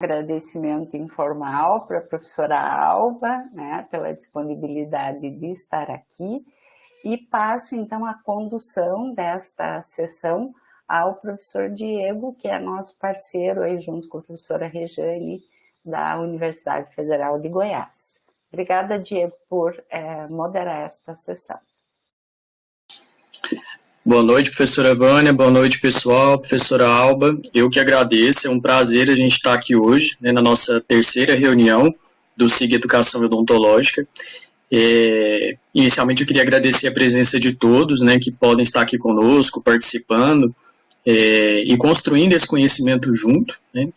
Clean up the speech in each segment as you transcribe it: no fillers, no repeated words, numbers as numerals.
Agradecimento informal para a professora Alba, né, pela disponibilidade de estar aqui, e passo então a condução desta sessão ao professor Diego, que é nosso parceiro aí junto com a professora Rejane da Universidade Federal de Goiás. Obrigada, Diego, por moderar esta sessão. Boa noite, professora Vânia, boa noite, pessoal, professora Alba, eu que agradeço, é um prazer a gente estar aqui hoje, né, na nossa terceira reunião do SIG Educação Odontológica. Inicialmente eu queria agradecer a presença de todos, né, que podem estar aqui conosco, participando e construindo esse conhecimento junto, né.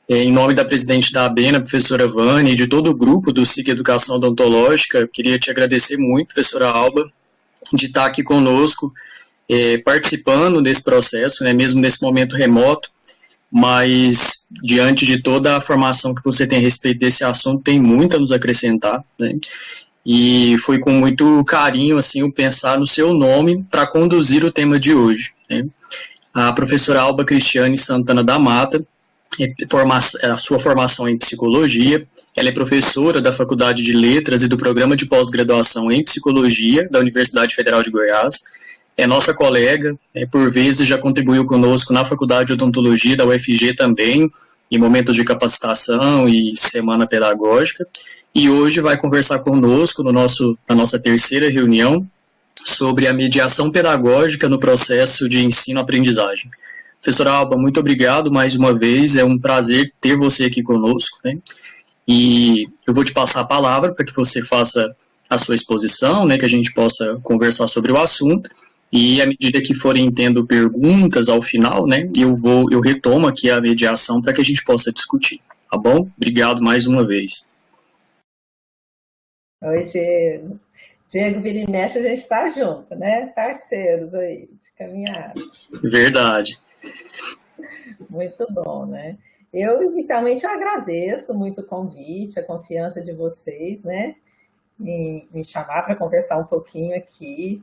Em nome da presidente da ABENA, professora Vânia, e de todo o grupo do SIG Educação Odontológica, eu queria te agradecer muito, professora Alba, de estar aqui conosco, participando desse processo, né, mesmo nesse momento remoto, mas diante de toda a formação que você tem a respeito desse assunto, tem muito a nos acrescentar, né, e foi com muito carinho, assim, eu pensar no seu nome para conduzir o tema de hoje, né. A professora Alba Cristiane Santana da Mata, a sua formação em psicologia, ela é professora da Faculdade de Letras e do Programa de Pós-Graduação em Psicologia da Universidade Federal de Goiás, é nossa colega, por vezes já contribuiu conosco na Faculdade de Odontologia da UFG também, em momentos de capacitação e semana pedagógica, e hoje vai conversar conosco na nossa terceira reunião sobre a mediação pedagógica no processo de ensino-aprendizagem. Professora Alba, muito obrigado mais uma vez, é um prazer ter você aqui conosco, né? E eu vou te passar a palavra para que você faça a sua exposição, né, que a gente possa conversar sobre o assunto, e à medida que forem tendo perguntas ao final, né, eu retomo aqui a mediação para que a gente possa discutir, tá bom? Obrigado mais uma vez. Oi, Diego. Diego, vira e mexe, a gente está junto, né? Parceiros aí, de caminhada. Verdade. Muito bom, né? Eu, inicialmente, agradeço muito o convite, a confiança de vocês, né? Em me chamar para conversar um pouquinho aqui.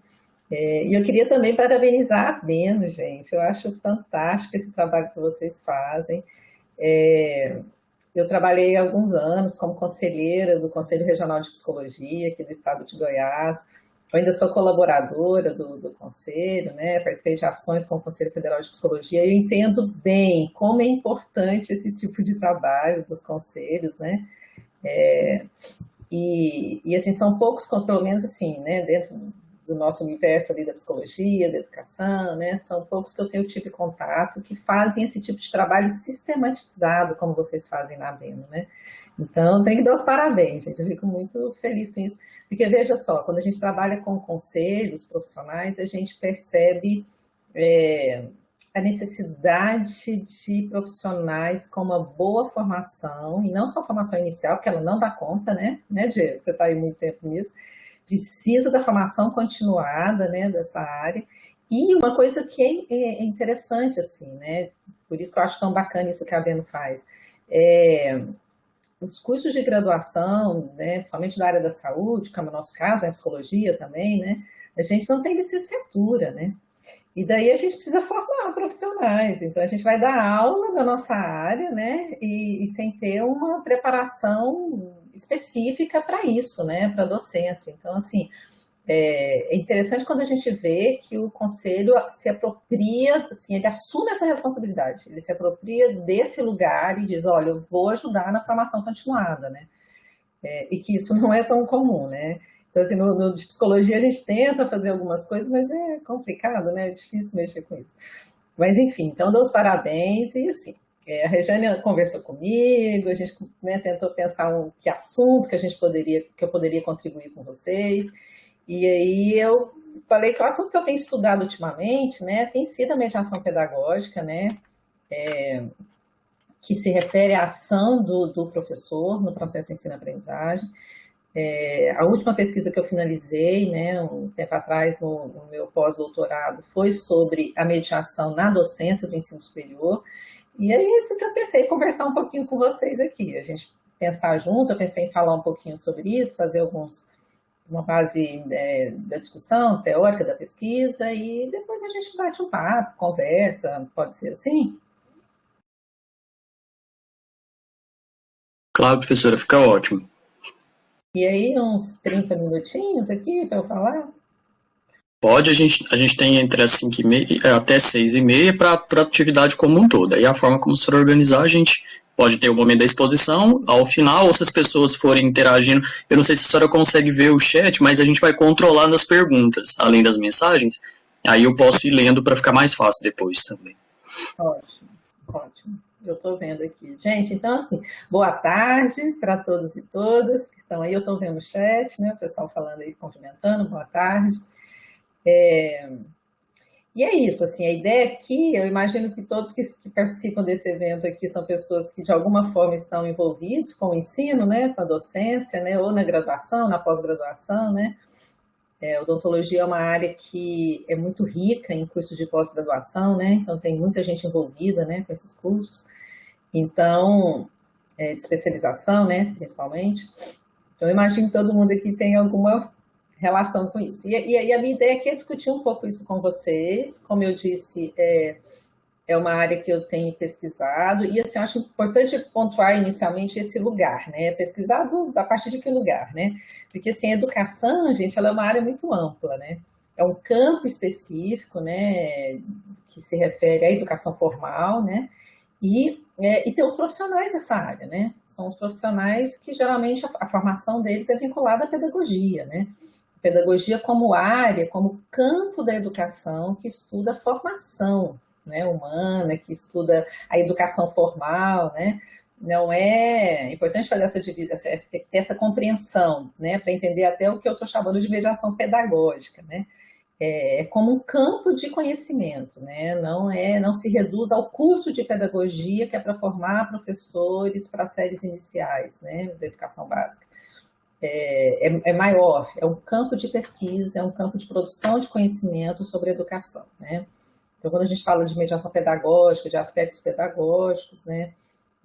E eu queria também parabenizar a Beno, gente. Eu acho fantástico esse trabalho que vocês fazem. Eu trabalhei há alguns anos como conselheira do Conselho Regional de Psicologia aqui do estado de Goiás. Eu ainda sou colaboradora do Conselho, né? Participei de ações com o Conselho Federal de Psicologia. Eu entendo bem como é importante esse tipo de trabalho dos conselhos, né? E assim, são poucos, pelo menos assim, né? Dentro do nosso universo ali da psicologia, da educação, né? São poucos que eu tive contato que fazem esse tipo de trabalho sistematizado, como vocês fazem na ABENA, né? Então, tem que dar os parabéns, gente. Eu fico muito feliz com isso. Porque, veja só, quando a gente trabalha com conselhos profissionais, a gente percebe a necessidade de profissionais com uma boa formação, e não só formação inicial, porque ela não dá conta, né, Diego? Você está aí muito tempo nisso. Precisa da formação continuada, né, dessa área. E uma coisa que é interessante, assim, né, por isso que eu acho tão bacana isso que a Beno faz, os cursos de graduação, né, principalmente da área da saúde, como é o nosso caso, a psicologia também, né, a gente não tem licenciatura, né, e daí a gente precisa formar profissionais, então a gente vai dar aula da nossa área, né, e sem ter uma preparação específica para isso, né, para docência. Então, assim, é interessante quando a gente vê que o conselho se apropria, assim, ele assume essa responsabilidade, ele se apropria desse lugar e diz, olha, eu vou ajudar na formação continuada, né, e que isso não é tão comum, né. Então, assim, de psicologia a gente tenta fazer algumas coisas, mas é complicado, né, é difícil mexer com isso. Mas, enfim, então, dou os parabéns e, assim, a Rejane conversou comigo, a gente, né, tentou pensar que assunto que eu poderia contribuir com vocês, e aí eu falei que o assunto que eu tenho estudado ultimamente, né, tem sido a mediação pedagógica, né, que se refere à ação do professor no processo de ensino-aprendizagem. A última pesquisa que eu finalizei, né, um tempo atrás, no meu pós-doutorado, foi sobre a mediação na docência do ensino superior, e é isso que eu pensei, conversar um pouquinho com vocês aqui, a gente pensar junto, eu pensei em falar um pouquinho sobre isso, fazer uma base da discussão teórica da pesquisa, e depois a gente bate um papo, conversa, pode ser assim? Claro, professora, fica ótimo. E aí, uns 30 minutinhos aqui para eu falar? Pode, a gente tem entre as 5h30 até 6h30 para a atividade como um todo. Aí a forma como se for organizar, a gente pode ter o momento da exposição, ao final, ou se as pessoas forem interagindo, eu não sei se a senhora consegue ver o chat, mas a gente vai controlando as perguntas, além das mensagens, aí eu posso ir lendo para ficar mais fácil depois também. Ótimo, ótimo. Eu estou vendo aqui. Gente, então, assim, boa tarde para todos e todas que estão aí. Eu estou vendo o chat, né? O pessoal falando aí, cumprimentando, boa tarde. E é isso, assim, a ideia aqui, eu imagino que todos que participam desse evento aqui são pessoas que de alguma forma estão envolvidos com o ensino, né, com a docência, né, ou na graduação, na pós-graduação, né. Odontologia é uma área que é muito rica em cursos de pós-graduação, né, então tem muita gente envolvida, né, com esses cursos. Então, de especialização, né, principalmente. Então, eu imagino que todo mundo aqui tem alguma relação com isso. E a minha ideia aqui é discutir um pouco isso com vocês. Como eu disse, é uma área que eu tenho pesquisado, e assim, eu acho importante pontuar inicialmente esse lugar, né? Pesquisado a partir de que lugar, né? Porque assim, a educação, gente, ela é uma área muito ampla, né? É um campo específico, né? Que se refere à educação formal, né? E tem os profissionais dessa área, né? São os profissionais que geralmente a formação deles é vinculada à pedagogia, né? Pedagogia como área, como campo da educação que estuda a formação, né, humana, que estuda a educação formal, né? Não é importante fazer essa compreensão, né, para entender até o que eu estou chamando de mediação pedagógica, né? É como um campo de conhecimento, né? Não se reduz ao curso de pedagogia que é para formar professores para séries iniciais, né, da educação básica. É maior, é um campo de pesquisa, é um campo de produção de conhecimento sobre educação, né? Então, quando a gente fala de mediação pedagógica, de aspectos pedagógicos, né,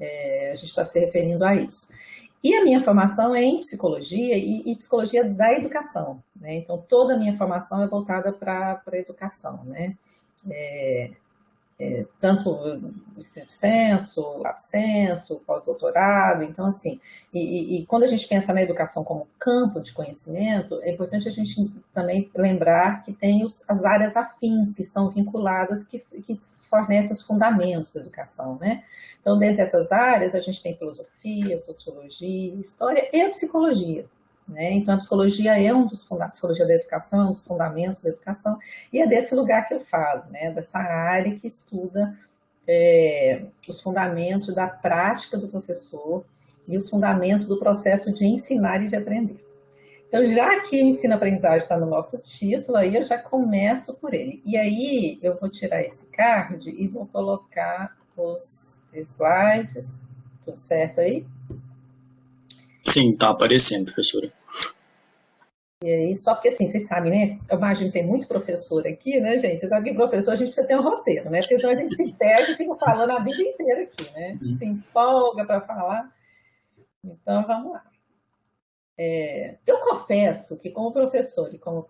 a gente está se referindo a isso. E a minha formação é em psicologia e psicologia da educação, né? Então, toda a minha formação é voltada para a educação, né? Tanto o senso, lato senso, pós-doutorado, então assim, e quando a gente pensa na educação como campo de conhecimento, é importante a gente também lembrar que tem as áreas afins que estão vinculadas, que fornecem os fundamentos da educação, né? Então, dentre essas áreas, a gente tem filosofia, sociologia, história e a psicologia. Né? Então, a psicologia é um dos fundamentos, a psicologia da educação é um dos fundamentos da educação, e é desse lugar que eu falo, né? Dessa área que estuda os fundamentos da prática do professor e os fundamentos do processo de ensinar e de aprender. Então, já que o ensino-aprendizagem está no nosso título, aí eu já começo por ele. E aí, eu vou tirar esse card e vou colocar os slides. Tudo certo aí? Sim, está aparecendo, professora. E aí, só porque assim, vocês sabem, né? Eu imagino que tem muito professor aqui, né, gente? Vocês sabem que professor a gente precisa ter um roteiro, né? Porque senão a gente se perde e fica falando a vida inteira aqui, né? Se empolga para falar. Então, vamos lá. Eu confesso que como professor e como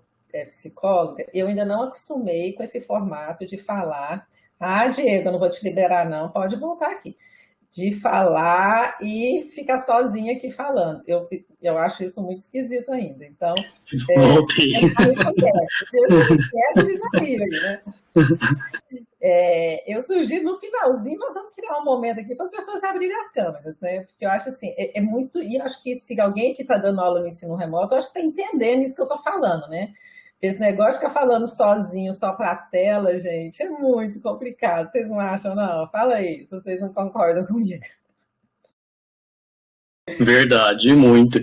psicóloga, eu ainda não acostumei com esse formato de falar. Ah, Diego, eu não vou te liberar não, pode voltar aqui. De falar e ficar sozinha aqui falando. Eu acho isso muito esquisito ainda. Então, Voltei. Ele já ria, né? Eu sugiro, no finalzinho, nós vamos criar um momento aqui para as pessoas abrirem as câmeras, né? Porque eu acho assim, muito... E eu acho que se alguém que está dando aula no ensino remoto, eu acho que está entendendo isso que eu estou falando, né? Esse negócio de ficar falando sozinho, só para a tela, gente, é muito complicado. Vocês não acham, não? Fala aí, se vocês não concordam comigo. Verdade, muito.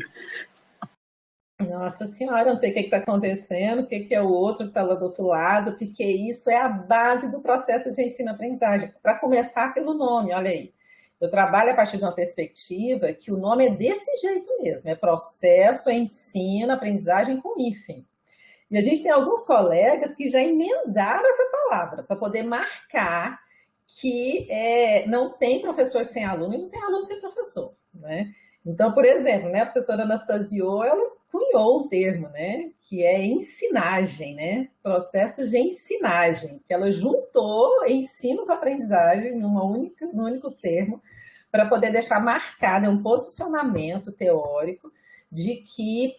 Nossa Senhora, não sei o que está acontecendo, o que é o outro que está lá do outro lado, porque isso é a base do processo de ensino-aprendizagem. Para começar pelo nome, olha aí. Eu trabalho a partir de uma perspectiva que o nome é desse jeito mesmo, é processo, ensino, aprendizagem com hífen. E a gente tem alguns colegas que já emendaram essa palavra para poder marcar que não tem professor sem aluno e não tem aluno sem professor, né? Então, por exemplo, né, a professora Anastasiou, ela cunhou um termo, né, que é ensinagem, né, processo de ensinagem, que ela juntou ensino com aprendizagem num único termo, para poder deixar marcado um posicionamento teórico de que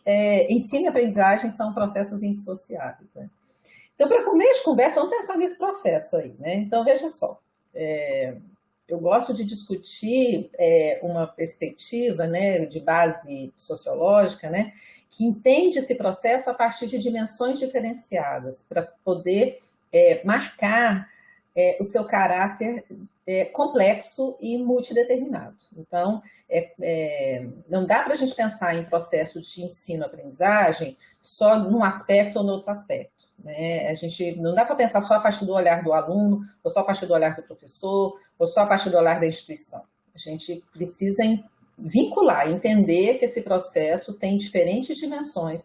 ensino e aprendizagem são processos indissociáveis, né? Então, para começo de conversa, vamos pensar nesse processo aí, né? Então, veja só, eu gosto de discutir uma perspectiva, né, de base sociológica, né, que entende esse processo a partir de dimensões diferenciadas, para poder marcar o seu caráter complexo e multideterminado. Então, não dá para a gente pensar em processo de ensino-aprendizagem só num aspecto ou no outro aspecto, né? A gente não dá para pensar só a partir do olhar do aluno, ou só a partir do olhar do professor, ou só a partir do olhar da instituição. A gente precisa vincular, entender que esse processo tem diferentes dimensões,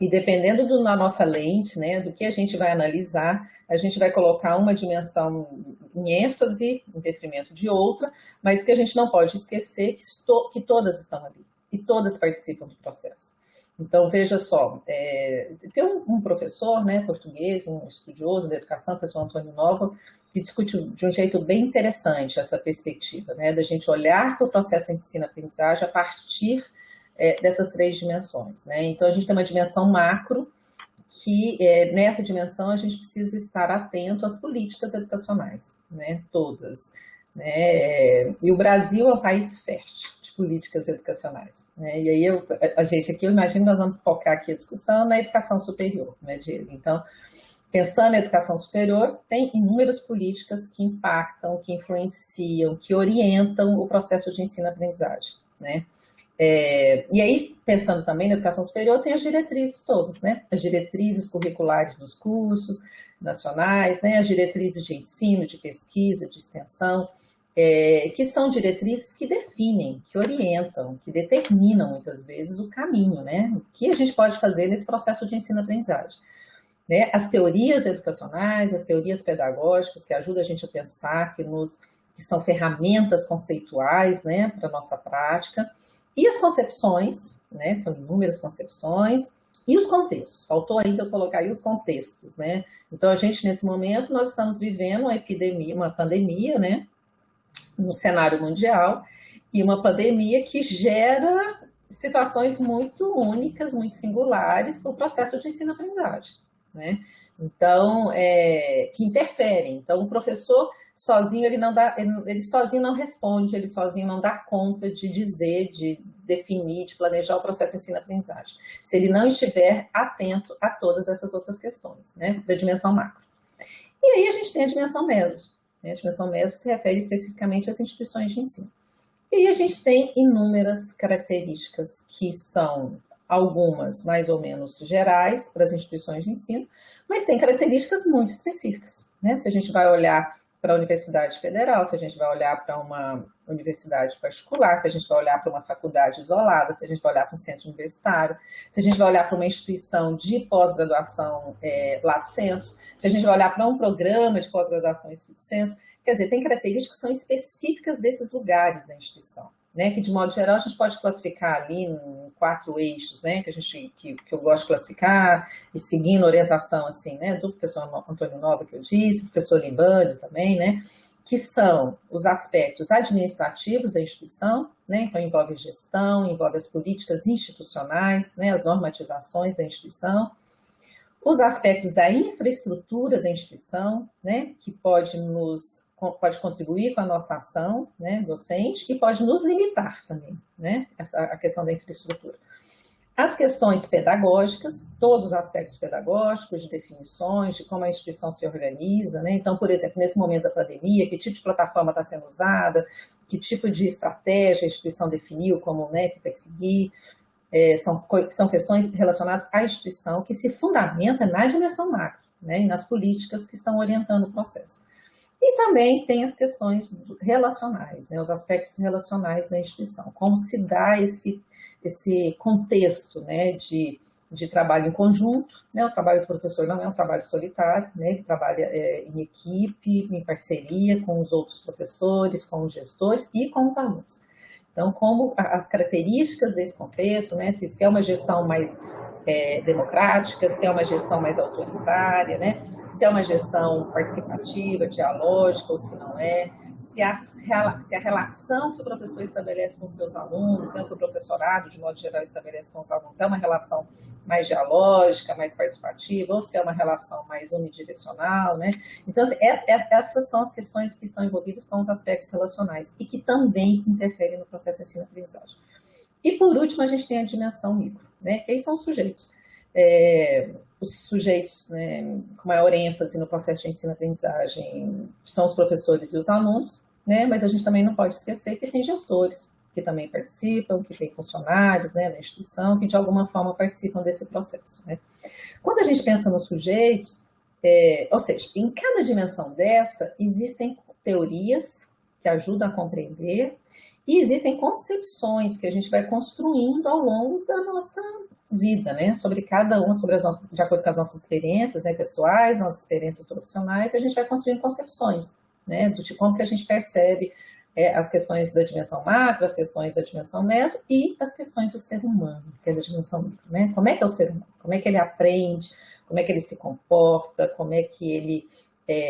e dependendo da nossa lente, né, do que a gente vai analisar, a gente vai colocar uma dimensão em ênfase, em detrimento de outra, mas que a gente não pode esquecer que todas estão ali, e todas participam do processo. Então, veja só, tem um professor, né, português, um estudioso da educação, o professor Antônio Nova, que discute de um jeito bem interessante essa perspectiva, né, da gente olhar para o processo de ensino-aprendizagem a partir dessas três dimensões, né? Então, a gente tem uma dimensão macro, que nessa dimensão a gente precisa estar atento às políticas educacionais, né? Todas, né? E o Brasil é um país fértil de políticas educacionais, né? E aí a gente aqui, eu imagino, nós vamos focar aqui a discussão na educação superior, né, Diego? Então, pensando na educação superior, tem inúmeras políticas que impactam, que influenciam, que orientam o processo de ensino-aprendizagem, né? E aí, pensando também na educação superior, tem as diretrizes todas, né? As diretrizes curriculares dos cursos nacionais, né? As diretrizes de ensino, de pesquisa, de extensão, que são diretrizes que definem, que orientam, que determinam, muitas vezes, o caminho, né? O que a gente pode fazer nesse processo de ensino-aprendizagem, né? As teorias educacionais, as teorias pedagógicas, que ajudam a gente a pensar, que são ferramentas conceituais, né, para a nossa prática. E as concepções, né, são inúmeras concepções, e os contextos. Faltou ainda eu colocar aí os contextos, né? Então, a gente, nesse momento, nós estamos vivendo uma pandemia, né, no cenário mundial, e uma pandemia que gera situações muito únicas, muito singulares para o processo de ensino-aprendizagem, né? Então, que interferem. Então, o professor sozinho ele sozinho não responde, ele sozinho não dá conta de dizer, de definir, de planejar o processo de ensino-aprendizagem, se ele não estiver atento a todas essas outras questões, né, da dimensão macro. E aí a gente tem a dimensão meso, né? A dimensão meso se refere especificamente às instituições de ensino. E aí a gente tem inúmeras características que são algumas mais ou menos gerais para as instituições de ensino, mas tem características muito específicas, né? Se a gente vai olhar para a Universidade Federal, se a gente vai olhar para uma universidade particular, se a gente vai olhar para uma faculdade isolada, se a gente vai olhar para um centro universitário, se a gente vai olhar para uma instituição de pós-graduação lato sensu, se a gente vai olhar para um programa de pós-graduação estrito sensu, quer dizer, tem características que são específicas desses lugares da instituição, né, que de modo geral a gente pode classificar ali em 4 eixos, né, que eu gosto de classificar, e seguindo a orientação assim, né, do professor Antônio Nova que eu disse, professor Libânio também, né, que são os aspectos administrativos da instituição, né, então envolve gestão, envolve as políticas institucionais, né, as normatizações da instituição, os aspectos da infraestrutura da instituição, né, que pode contribuir com a nossa ação, né, docente, e pode nos limitar também, né, a questão da infraestrutura. As questões pedagógicas, todos os aspectos pedagógicos, de definições, de como a instituição se organiza, né? Então, por exemplo, nesse momento da pandemia, que tipo de plataforma está sendo usada, que tipo de estratégia a instituição definiu, como, né, que vai seguir, são questões relacionadas à instituição que se fundamenta na dimensão macro, né, e nas políticas que estão orientando o processo. E também tem as questões relacionais, né, os aspectos relacionais da instituição, como se dá esse contexto, né, de trabalho em conjunto, né, o trabalho do professor não é um trabalho solitário, né, ele trabalha em equipe, em parceria com os outros professores, com os gestores e com os alunos. Então, como as características desse contexto, né, se é uma gestão mais democrática, se é uma gestão mais autoritária, né? Se é uma gestão participativa, dialógica ou se não é, se a relação que o professor estabelece com os seus alunos, né, que o professorado, de modo geral, estabelece com os alunos, é uma relação mais dialógica, mais participativa, ou se é uma relação mais unidirecional, né? Então, assim, essas são as questões que estão envolvidas com os aspectos relacionais e que também interferem no processo de ensino-aprendizagem. E, por último, a gente tem a dimensão micro, né? Que aí são os sujeitos. Os sujeitos, né, com maior ênfase no processo de ensino-aprendizagem são os professores e os alunos, né? Mas a gente também não pode esquecer que tem gestores que também participam, que tem funcionários, né, da instituição que de alguma forma participam desse processo, né? Quando a gente pensa nos sujeitos, ou seja, em cada dimensão dessa existem teorias que ajudam a compreender e existem concepções que a gente vai construindo ao longo da nossa vida, né? Sobre cada uma, de acordo com as nossas experiências, né, pessoais, nossas experiências profissionais, a gente vai construindo concepções, né? Do tipo como que a gente percebe as questões da dimensão macro, as questões da dimensão meso e as questões do ser humano, que é da dimensão micro, né? Como é que é o ser humano? Como é que ele aprende? Como é que ele se comporta? Como é que ele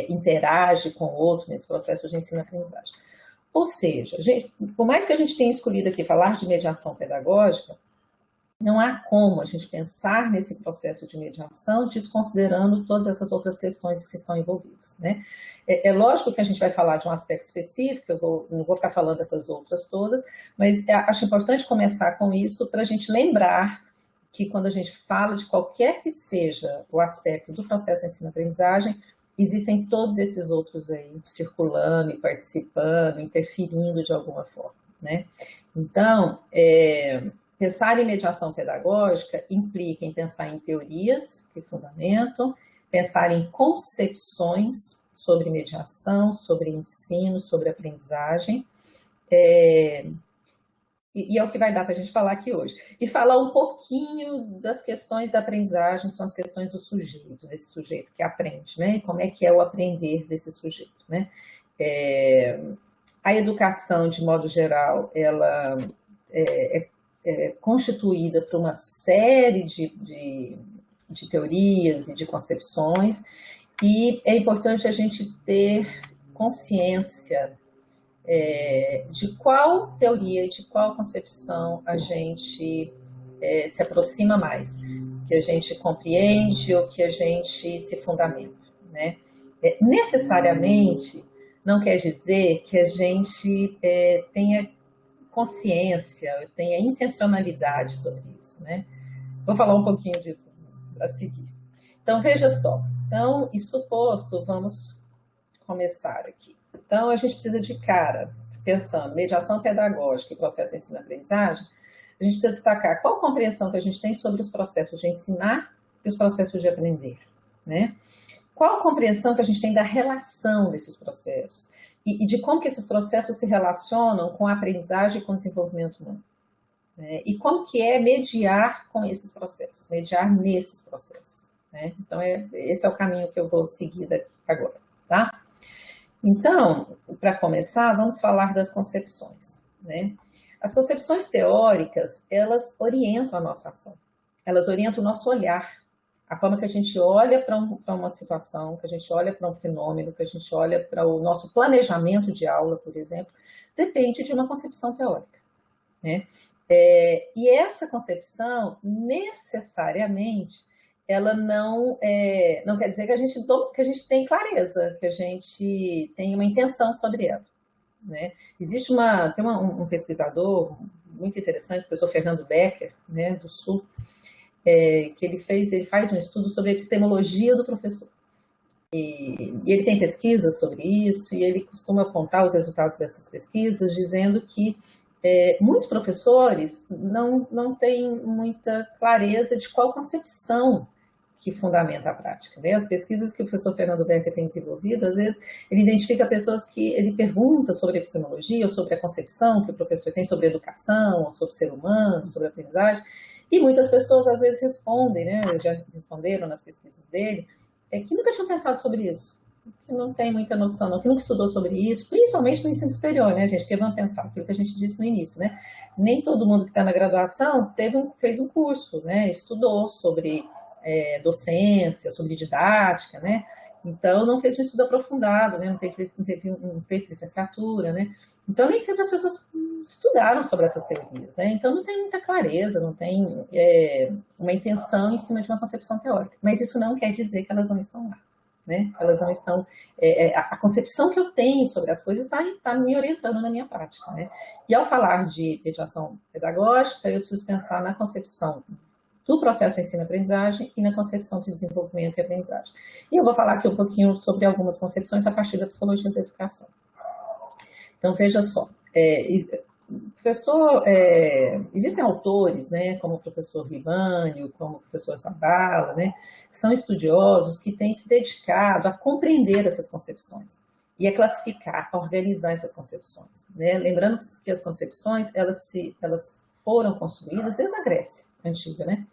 interage com o outro nesse processo de ensino-aprendizagem? Ou seja, por mais que a gente tenha escolhido aqui falar de mediação pedagógica, não há como a gente pensar nesse processo de mediação desconsiderando todas essas outras questões que estão envolvidas, né? É lógico que a gente vai falar de um aspecto específico, não vou ficar falando dessas outras todas, mas acho importante começar com isso para a gente lembrar que quando a gente fala de qualquer que seja o aspecto do processo de ensino-aprendizagem, existem todos esses outros aí circulando e participando, interferindo de alguma forma, né? Então, pensar em mediação pedagógica implica em pensar em teorias que fundamentam, pensar em concepções sobre mediação, sobre ensino, sobre aprendizagem, e é o que vai dar para a gente falar aqui hoje. E falar um pouquinho das questões da aprendizagem, são as questões do sujeito, desse sujeito que aprende, né? E como é que é o aprender desse sujeito, né? A educação, de modo geral, ela é constituída por uma série de teorias e de concepções, e é importante a gente ter consciência de qual teoria e de qual concepção a gente se aproxima mais, que a gente compreende ou que a gente se fundamenta, né? Necessariamente não quer dizer que a gente tenha consciência, tenha intencionalidade sobre isso, né? Vou falar um pouquinho disso a seguir. Então, veja só. Então, isso posto, vamos começar aqui. Então, a gente precisa de cara, pensando mediação pedagógica e processo de ensino-aprendizagem, a gente precisa destacar qual a compreensão que a gente tem sobre os processos de ensinar e os processos de aprender, né? Qual a compreensão que a gente tem da relação desses processos e de como que esses processos se relacionam com a aprendizagem e com o desenvolvimento humano, né? E como que é mediar com esses processos, mediar nesses processos, né? Então, esse é o caminho que eu vou seguir daqui agora, tá? Então, para começar, vamos falar das concepções, né? As concepções teóricas, elas orientam a nossa ação, elas orientam o nosso olhar, a forma que a gente olha para uma situação, que a gente olha para um fenômeno, que a gente olha para o nosso planejamento de aula, por exemplo, depende de uma concepção teórica, né? E essa concepção, necessariamente, ela não quer dizer que a gente tem clareza, que a gente tem uma intenção sobre ela, né? Tem um pesquisador muito interessante, o professor Fernando Becker, né, do Sul, que ele faz um estudo sobre a epistemologia do professor. E ele tem pesquisas sobre isso, e ele costuma apontar os resultados dessas pesquisas, dizendo que muitos professores não têm muita clareza de qual concepção que fundamenta a prática, né? As pesquisas que o professor Fernando Becker tem desenvolvido, às vezes, ele identifica pessoas que ele pergunta sobre epistemologia, ou sobre a concepção que o professor tem sobre educação, ou sobre ser humano, sobre aprendizagem, e muitas pessoas, às vezes, respondem, né? Já responderam nas pesquisas dele, que nunca tinham pensado sobre isso, que não tem muita noção, não, que nunca estudou sobre isso, principalmente no ensino superior, né, gente? Porque vamos pensar, aquilo que a gente disse no início, né? Nem todo mundo que está na graduação fez um curso, né? Estudou sobre docência, sobre didática, né? Então, não fez um estudo aprofundado, né? Não fez licenciatura, né? Então, nem sempre as pessoas estudaram sobre essas teorias, né? Então, não tem muita clareza, não tem uma intenção em cima de uma concepção teórica. Mas isso não quer dizer que elas não estão lá, né? Elas não estão... a concepção que eu tenho sobre as coisas está me orientando na minha prática, né? E ao falar de mediação pedagógica, eu preciso pensar na concepção do processo de ensino-aprendizagem e na concepção de desenvolvimento e aprendizagem. E eu vou falar aqui um pouquinho sobre algumas concepções a partir da psicologia da educação. Então, veja só, existem autores, né, como o professor Libânio, como o professor Zabala, né, que são estudiosos que têm se dedicado a compreender essas concepções e a classificar, a organizar essas concepções, né? Lembrando que as concepções, elas foram construídas desde a Grécia antiga, né?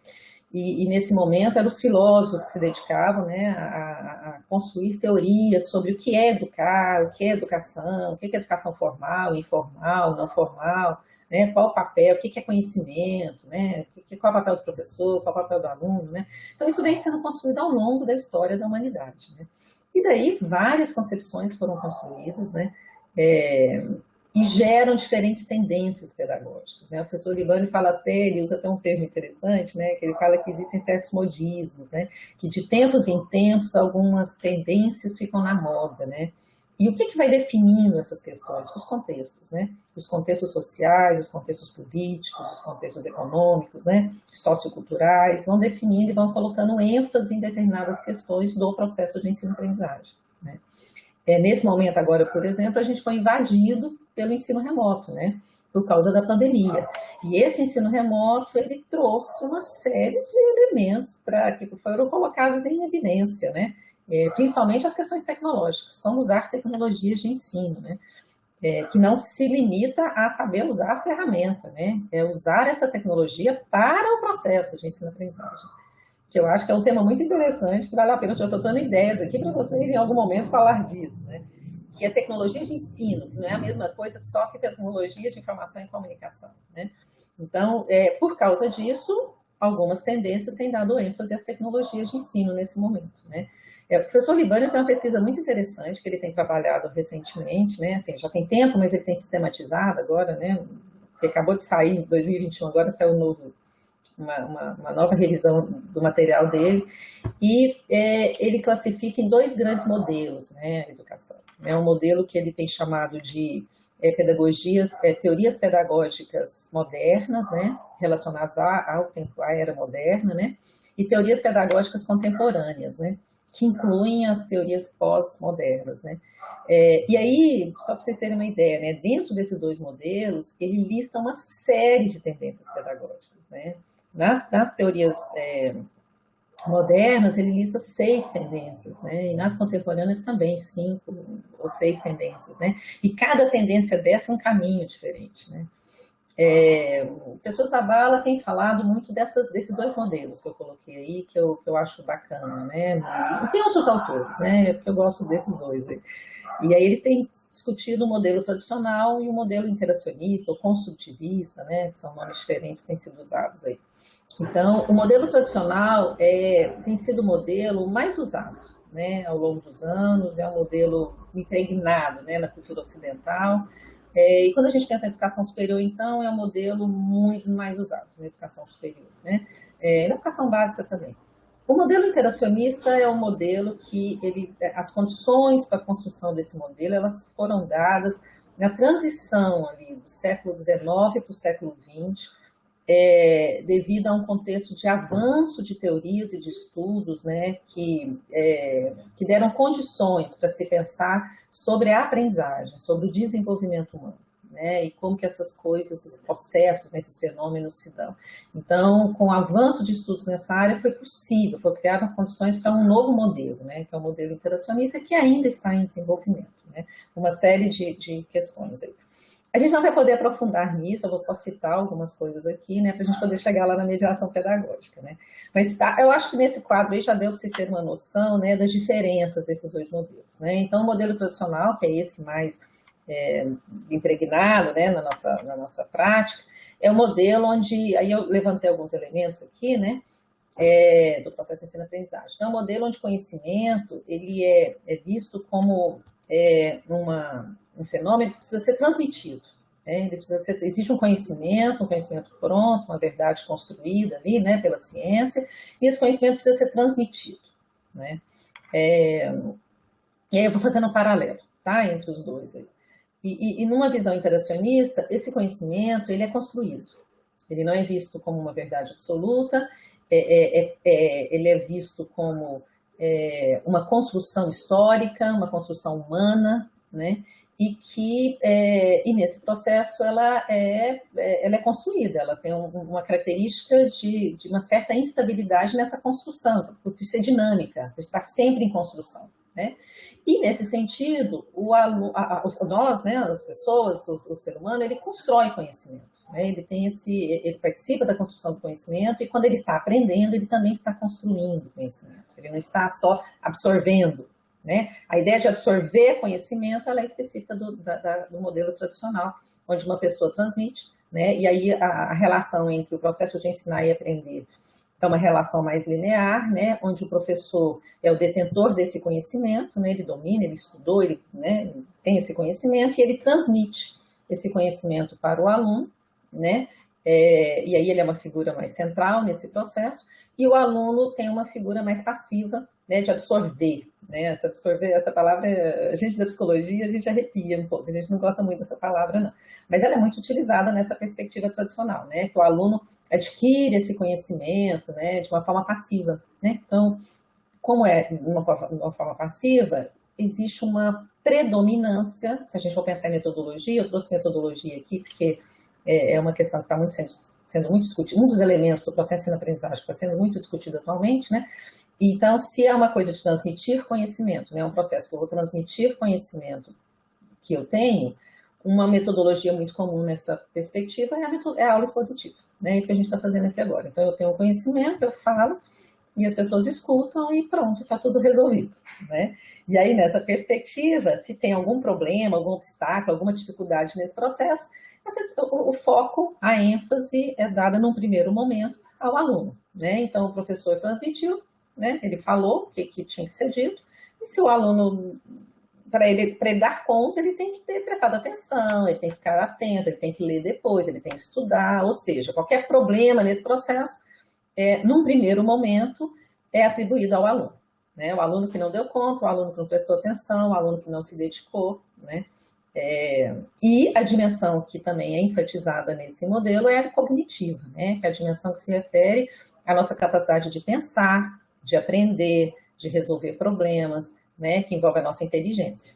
E nesse momento eram os filósofos que se dedicavam, né, a construir teorias sobre o que é educar, o que é educação, o que é educação formal, informal, não formal, né, qual o papel, o que é conhecimento, né, qual é o papel do professor, qual é o papel do aluno, né? Então isso vem sendo construído ao longo da história da humanidade, né? E daí várias concepções foram construídas, né? E geram diferentes tendências pedagógicas, né? O professor Libânio ele usa até um termo interessante, né? Que ele fala que existem certos modismos, né? Que de tempos em tempos algumas tendências ficam na moda, né? E o que vai definindo essas questões? Os contextos, né? Os contextos sociais, os contextos políticos, os contextos econômicos, né? Socioculturais, vão definindo e vão colocando ênfase em determinadas questões do processo de ensino-aprendizagem, né? Nesse momento agora, por exemplo, a gente foi invadido pelo ensino remoto, né? Por causa da pandemia. E esse ensino remoto, ele trouxe uma série de elementos que foram colocados em evidência, né? Principalmente as questões tecnológicas, como usar tecnologias de ensino, né? Que não se limita a saber usar a ferramenta, né? É usar essa tecnologia para o processo de ensino-aprendizagem, que eu acho que é um tema muito interessante, que vale a pena, eu já estou dando ideias aqui para vocês em algum momento falar disso, né? Que é tecnologia de ensino, que não é a mesma coisa só que tecnologia de informação e comunicação, né? Então, por causa disso, algumas tendências têm dado ênfase às tecnologias de ensino nesse momento, né? O professor Libânio tem uma pesquisa muito interessante que ele tem trabalhado recentemente, né? Assim, já tem tempo, mas ele tem sistematizado agora, né? Porque acabou de sair em 2021, agora saiu uma nova revisão do material dele, e ele classifica em dois grandes modelos, né, a educação. É um modelo que ele tem chamado de teorias pedagógicas modernas, né, relacionadas ao tempo, à era moderna, né, e teorias pedagógicas contemporâneas, né, que incluem as teorias pós-modernas, né. E aí, só para vocês terem uma ideia, né, dentro desses dois modelos, ele lista uma série de tendências pedagógicas, né. Nas teorias modernas, ele lista 6 tendências, né? E nas contemporâneas também 5 ou 6 tendências, né? E cada tendência dessa é um caminho diferente, né? O professor Zabala tem falado muito desses dois modelos que eu coloquei aí, que eu acho bacana, né? E tem outros autores, né? Porque eu gosto desses dois aí. E aí eles têm discutido o modelo tradicional e o modelo interacionista ou construtivista, né? Que são nomes diferentes que têm sido usados aí. Então, o modelo tradicional tem sido o modelo mais usado, né, ao longo dos anos, é um modelo impregnado, né, na cultura ocidental. E quando a gente pensa em educação superior, então, é um modelo muito mais usado na educação superior, né, na educação básica também. O modelo interacionista é um modelo que as condições para a construção desse modelo, elas foram dadas na transição ali do século XIX para o século XX, devido a um contexto de avanço de teorias e de estudos, né, que deram condições para se pensar sobre a aprendizagem, sobre o desenvolvimento humano, né, e como que essas coisas, esses processos, né, esses fenômenos se dão. Então, com o avanço de estudos nessa área, foi possível, foi criado condições para um novo modelo, né, que é o modelo interacionista, que ainda está em desenvolvimento, né, uma série de questões aí. A gente não vai poder aprofundar nisso, eu vou só citar algumas coisas aqui, né, para a gente poder chegar lá na mediação pedagógica, né. Mas eu acho que nesse quadro aí já deu para vocês terem uma noção, né, das diferenças desses dois modelos, né. Então, o modelo tradicional, que é esse mais impregnado, né, na nossa prática, é o modelo onde, aí eu levantei alguns elementos aqui, né, do processo de ensino-aprendizagem. Então, é um modelo onde conhecimento ele é visto como um fenômeno que precisa ser transmitido. Né? Existe um conhecimento pronto, uma verdade construída ali, né, pela ciência, e esse conhecimento precisa ser transmitido. Né? E aí eu vou fazendo um paralelo, tá, entre os dois. Aí. E numa visão interacionista, esse conhecimento ele é construído. Ele não é visto como uma verdade absoluta, ele é visto como uma construção histórica, uma construção humana, né? E nesse processo ela é construída, ela tem uma característica de uma certa instabilidade nessa construção, por ser dinâmica, por estar sempre em construção. Né? E nesse sentido, nós, né, as pessoas, o ser humano, ele constrói conhecimento. Né? Ele participa da construção do conhecimento e quando ele está aprendendo, ele também está construindo conhecimento. Ele não está só absorvendo. Né? A ideia de absorver conhecimento ela é específica do modelo tradicional, onde uma pessoa transmite, né? E aí a relação entre o processo de ensinar e aprender é uma relação mais linear, né? Onde o professor é o detentor desse conhecimento, né? Ele domina, ele estudou, ele, né, tem esse conhecimento e ele transmite esse conhecimento para o aluno, né? E aí ele é uma figura mais central nesse processo, e o aluno tem uma figura mais passiva, né, de absorver. Né? Essa palavra, a gente da psicologia, a gente arrepia um pouco, a gente não gosta muito dessa palavra, não. Mas ela é muito utilizada nessa perspectiva tradicional, né? Que o aluno adquire esse conhecimento, né, de uma forma passiva. Né? Então, como é uma forma passiva, existe uma predominância, se a gente for pensar em metodologia, eu trouxe metodologia aqui, porque é uma questão que está sendo muito discutida, um dos elementos do processo de ensino-aprendizagem que está sendo muito discutido atualmente, né? Então, se é uma coisa de transmitir conhecimento, né, um processo que eu vou transmitir conhecimento que eu tenho, uma metodologia muito comum nessa perspectiva é a aula expositiva. Né? É isso que a gente está fazendo aqui agora. Então, eu tenho o conhecimento, eu falo, e as pessoas escutam e pronto, está tudo resolvido. Né? E aí, nessa perspectiva, se tem algum problema, algum obstáculo, alguma dificuldade nesse processo, o foco, a ênfase é dada num primeiro momento ao aluno. Né? Então, o professor transmitiu, né? Ele falou o que tinha que ser dito, e se o aluno, para ele dar conta, ele tem que ter prestado atenção, ele tem que ficar atento, ele tem que ler depois, ele tem que estudar, ou seja, qualquer problema nesse processo, num primeiro momento, é atribuído ao aluno. Né? O aluno que não deu conta, o aluno que não prestou atenção, o aluno que não se dedicou. Né? E a dimensão que também é enfatizada nesse modelo é a cognitiva, né? Que é a dimensão que se refere à nossa capacidade de pensar, de aprender, de resolver problemas, né, que envolve a nossa inteligência.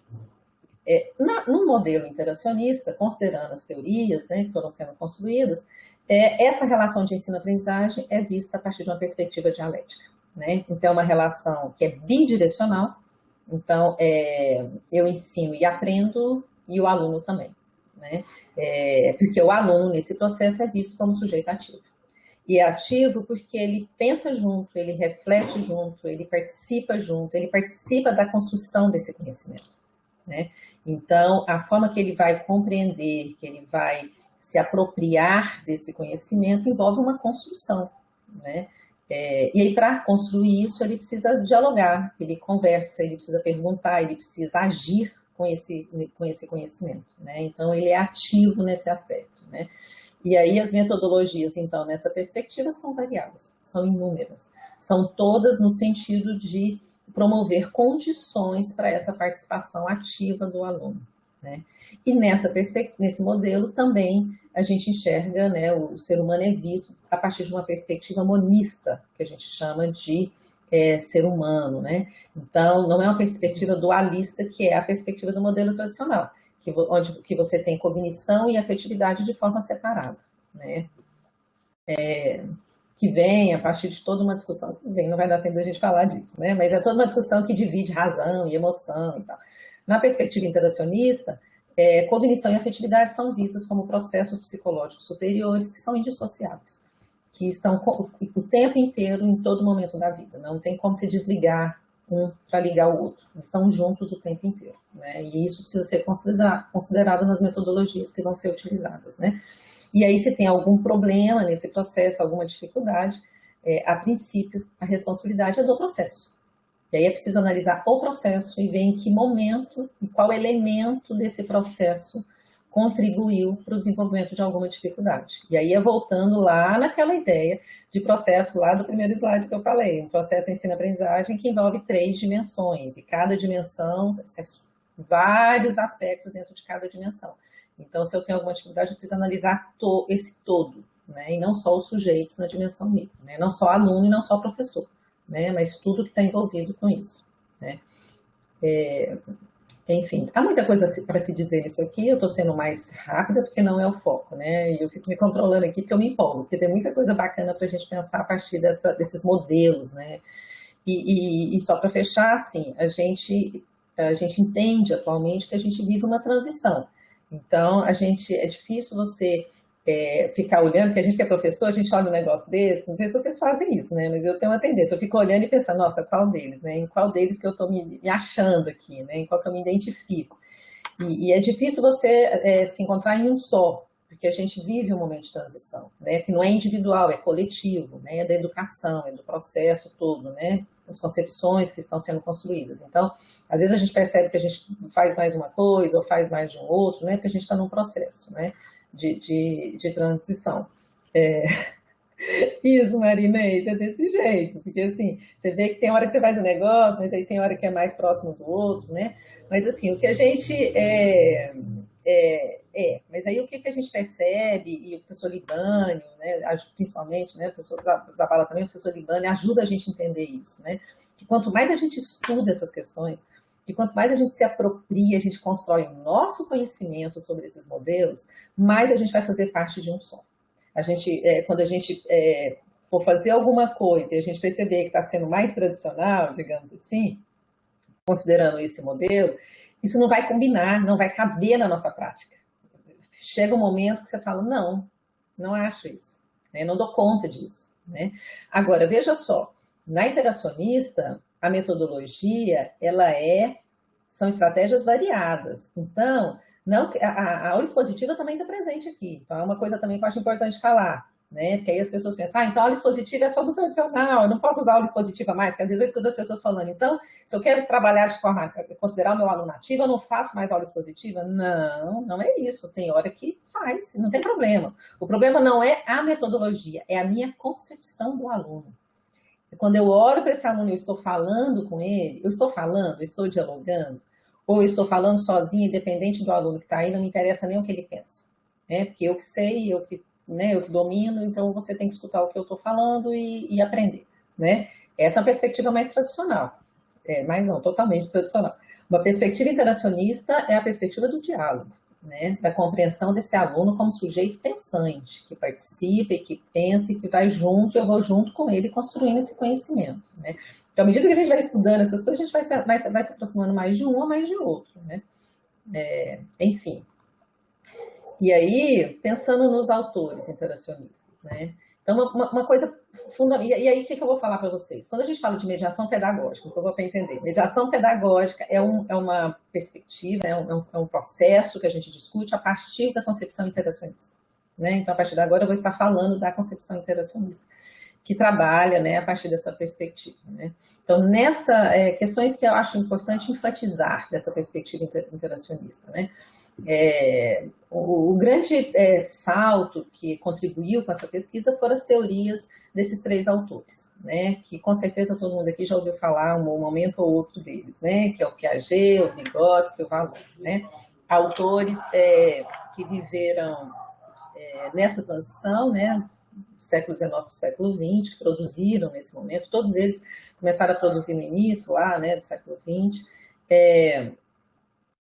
No modelo interacionista, considerando as teorias, né, que foram sendo construídas, essa relação de ensino-aprendizagem é vista a partir de uma perspectiva dialética. Né? Então, é uma relação que é bidirecional, então, eu ensino e aprendo, e o aluno também. Né? Porque o aluno, nesse processo, é visto como sujeito ativo. E é ativo porque ele pensa junto, ele reflete junto, ele participa da construção desse conhecimento. Né? Então, a forma que ele vai compreender, que ele vai se apropriar desse conhecimento envolve uma construção. Né? E aí, para construir isso, ele precisa dialogar, ele conversa, ele precisa perguntar, ele precisa agir com esse conhecimento. Né? Então, ele é ativo nesse aspecto. Né? E aí as metodologias, então, nessa perspectiva, são variadas, são inúmeras. São todas no sentido de promover condições para essa participação ativa do aluno. Né? E nesse modelo também a gente enxerga, né, o ser humano é visto a partir de uma perspectiva monista, que a gente chama de ser humano. Né? Então, não é uma perspectiva dualista, que é a perspectiva do modelo tradicional. Que você tem cognição e afetividade de forma separada, né? Que vem a partir de toda uma discussão, não vai dar tempo da gente falar disso, né? Mas é toda uma discussão que divide razão e emoção e tal. Na perspectiva interacionista, cognição e afetividade são vistos como processos psicológicos superiores que são indissociáveis, que estão o tempo inteiro, em todo momento da vida. Não tem como se desligar um para ligar o outro. Estão juntos o tempo inteiro, né? E isso precisa ser considerado nas metodologias que vão ser utilizadas, né? E aí, se tem algum problema nesse processo, alguma dificuldade, a princípio, a responsabilidade é do processo. E aí é preciso analisar o processo e ver em que momento e qual elemento desse processo contribuiu para o desenvolvimento de alguma dificuldade. E aí voltando lá naquela ideia de processo lá do primeiro slide que eu falei, um processo de ensino-aprendizagem que envolve 3 dimensões, e cada dimensão, vários aspectos dentro de cada dimensão. Então, se eu tenho alguma dificuldade, eu preciso analisar esse todo, né? E não só os sujeitos na dimensão micro, né? Não só aluno e não só professor, né? Mas tudo que está envolvido com isso, né? Enfim, há muita coisa para se dizer nisso aqui, eu estou sendo mais rápida porque não é o foco, né? E eu fico me controlando aqui porque eu me empolgo, porque tem muita coisa bacana para a gente pensar a partir desses modelos, né? E só para fechar, assim, a gente entende atualmente que a gente vive uma transição. Então, é difícil você ficar olhando, porque a gente que é professor, a gente olha um negócio desse, não sei se vocês fazem isso, né? Mas eu tenho uma tendência, eu fico olhando e pensando, nossa, qual deles, né? Em qual deles que eu estou me achando aqui, né? Em qual que eu me identifico. E é difícil você se encontrar em um só, porque a gente vive um momento de transição, né? Que não é individual, é coletivo, né? É da educação, é do processo todo, né? As concepções que estão sendo construídas. Então, às vezes a gente percebe que a gente faz mais uma coisa ou faz mais de um outro, né? Porque a gente está num processo, né? De transição. Isso, Marinês, é desse jeito, porque assim, você vê que tem hora que você faz um negócio, mas aí tem hora que é mais próximo do outro, né? Mas assim, o que a gente mas aí o que a gente percebe, e o professor Libânio, né, principalmente, né, o professor Zabala também, o professor Libânio, ajuda a gente a entender isso, né? Que quanto mais a gente estuda essas questões, e quanto mais a gente se apropria, a gente constrói o nosso conhecimento sobre esses modelos, mais a gente vai fazer parte de um só. Quando a gente for fazer alguma coisa e a gente perceber que está sendo mais tradicional, digamos assim, considerando esse modelo, isso não vai combinar, não vai caber na nossa prática. Chega um momento que você fala, não acho isso, né? Não dou conta disso, né? Agora, veja só, na interacionista, a metodologia, são estratégias variadas. Então, a aula expositiva também está presente aqui. Então, é uma coisa também que eu acho importante falar, né? Porque aí as pessoas pensam, então a aula expositiva é só do tradicional, eu não posso usar aula expositiva mais, porque às vezes eu escuto as pessoas falando, então, se eu quero trabalhar de forma, considerar o meu aluno ativo, eu não faço mais aula expositiva? Não é isso. Tem hora que faz, não tem problema. O problema não é a metodologia, é a minha concepção do aluno. Quando eu olho para esse aluno e eu estou falando com ele, eu estou dialogando, ou eu estou falando sozinha, independente do aluno que está aí, não me interessa nem o que ele pensa, né? Porque eu que sei, eu que domino, então você tem que escutar o que eu estou falando e aprender, né? Essa é a perspectiva mais tradicional, mas não, totalmente tradicional. Uma perspectiva interacionista é a perspectiva do diálogo, né? Da compreensão desse aluno como sujeito pensante, que participa e que pensa e que vai junto, eu vou junto com ele construindo esse conhecimento, né? Então, à medida que a gente vai estudando essas coisas, a gente vai se aproximando mais de um ou mais de outro, né? Enfim. E aí, pensando nos autores interacionistas, né? Então, uma coisa fundamental. E aí, o que eu vou falar para vocês? Quando a gente fala de mediação pedagógica, só para entender, mediação pedagógica é uma perspectiva, é um processo que a gente discute a partir da concepção interacionista, né? Então, a partir de agora, eu vou estar falando da concepção interacionista, que trabalha, né, a partir dessa perspectiva, né? Então, questões que eu acho importante enfatizar dessa perspectiva interacionista, né? O grande salto que contribuiu com essa pesquisa foram as teorias desses 3 autores, né? Que com certeza todo mundo aqui já ouviu falar um momento ou outro deles, né? Que é o Piaget, o Vygotsky, o Vallon, né? Autores que viveram nessa transição, né? Do século XIX para o século XX, que produziram nesse momento, todos eles começaram a produzir no início, lá, né, do século XX,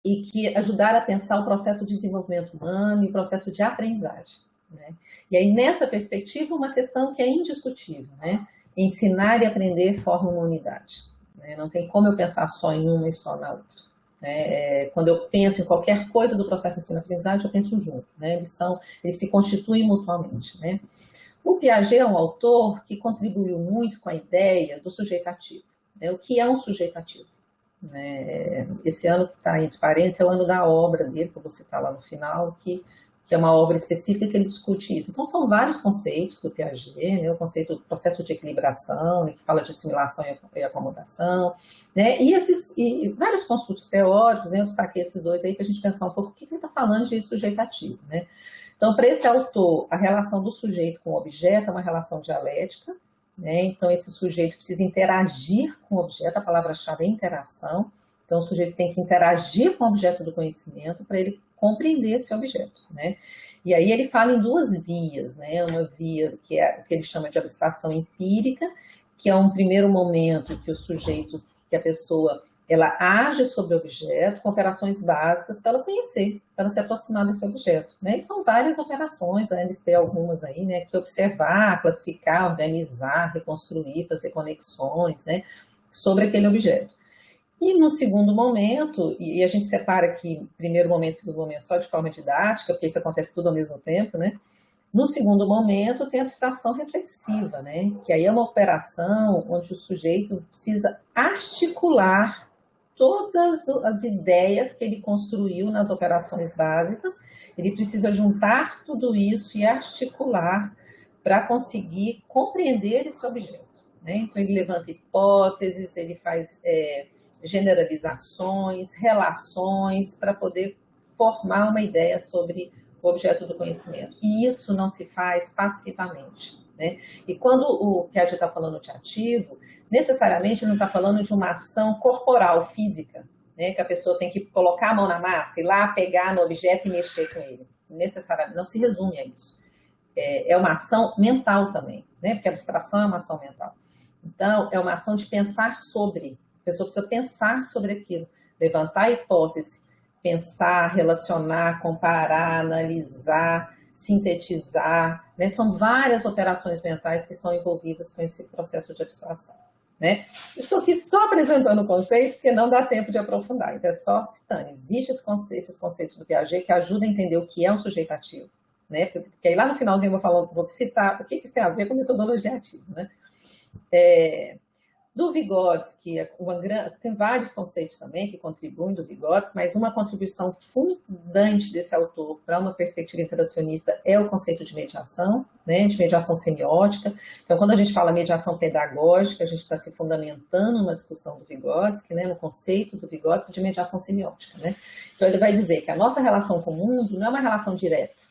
e que ajudaram a pensar o processo de desenvolvimento humano e o processo de aprendizagem, né? E aí, nessa perspectiva, uma questão que é indiscutível, né? Ensinar e aprender forma uma unidade, né? Não tem como eu pensar só em uma e só na outra, né? Quando eu penso em qualquer coisa do processo de ensino-aprendizagem, eu penso junto, né? Eles se constituem mutuamente, né? O Piaget é um autor que contribuiu muito com a ideia do sujeito ativo, né? O que é um sujeito ativo? Né? Esse ano que está entre parênteses é o ano da obra dele, que eu vou citar lá no final, que é uma obra específica que ele discute isso. Então, são vários conceitos do Piaget, né? O conceito do processo de equilibração, que fala de assimilação e acomodação, né? E vários construtos teóricos, né? Eu destaquei esses dois aí para a gente pensar um pouco o que ele está falando de sujeito ativo, né? Então, para esse autor, a relação do sujeito com o objeto é uma relação dialética, né? Então, esse sujeito precisa interagir com o objeto, a palavra-chave é interação. Então, o sujeito tem que interagir com o objeto do conhecimento para ele compreender esse objeto, né? E aí ele fala em duas vias, né? Uma via que é o que ele chama de abstração empírica, que é um primeiro momento que o sujeito, que a pessoa, ela age sobre o objeto com operações básicas para ela conhecer, para ela se aproximar desse objeto, né? E são várias operações, né? Eles têm algumas aí, né? Que observar, classificar, organizar, reconstruir, fazer conexões, né? Sobre aquele objeto. E no segundo momento, e a gente separa aqui primeiro momento e segundo momento só de forma didática, porque isso acontece tudo ao mesmo tempo, né? No segundo momento tem a abstração reflexiva, né? Que aí é uma operação onde o sujeito precisa articular todas as ideias que ele construiu nas operações básicas, ele precisa juntar tudo isso e articular para conseguir compreender esse objeto, né? Então ele levanta hipóteses, ele faz generalizações, relações, para poder formar uma ideia sobre o objeto do conhecimento. E isso não se faz passivamente, né? E quando o Piaget está falando de ativo, necessariamente não está falando de uma ação corporal, física, né? Que a pessoa tem que colocar a mão na massa, ir lá pegar no objeto e mexer com ele. Necessariamente, não se resume a isso. É uma ação mental também, né? Porque a abstração é uma ação mental. Então, é uma ação de pensar sobre. A pessoa precisa pensar sobre aquilo, levantar a hipótese, pensar, relacionar, comparar, analisar, sintetizar, né? São várias operações mentais que estão envolvidas com esse processo de abstração, né? Estou aqui só apresentando o conceito, porque não dá tempo de aprofundar, então é só citando. Existem esses conceitos do Piaget que ajudam a entender o que é um sujeito ativo, né? Porque aí lá no finalzinho eu vou citar o que isso tem a ver com metodologia ativa, né? Do Vygotsky, tem vários conceitos também que contribuem do Vygotsky, mas uma contribuição fundante desse autor para uma perspectiva interacionista é o conceito de mediação, né, de mediação semiótica. Então, quando a gente fala mediação pedagógica, a gente está se fundamentando numa discussão do Vygotsky, né, no conceito do Vygotsky de mediação semiótica, né? Então, ele vai dizer que a nossa relação com o mundo não é uma relação direta,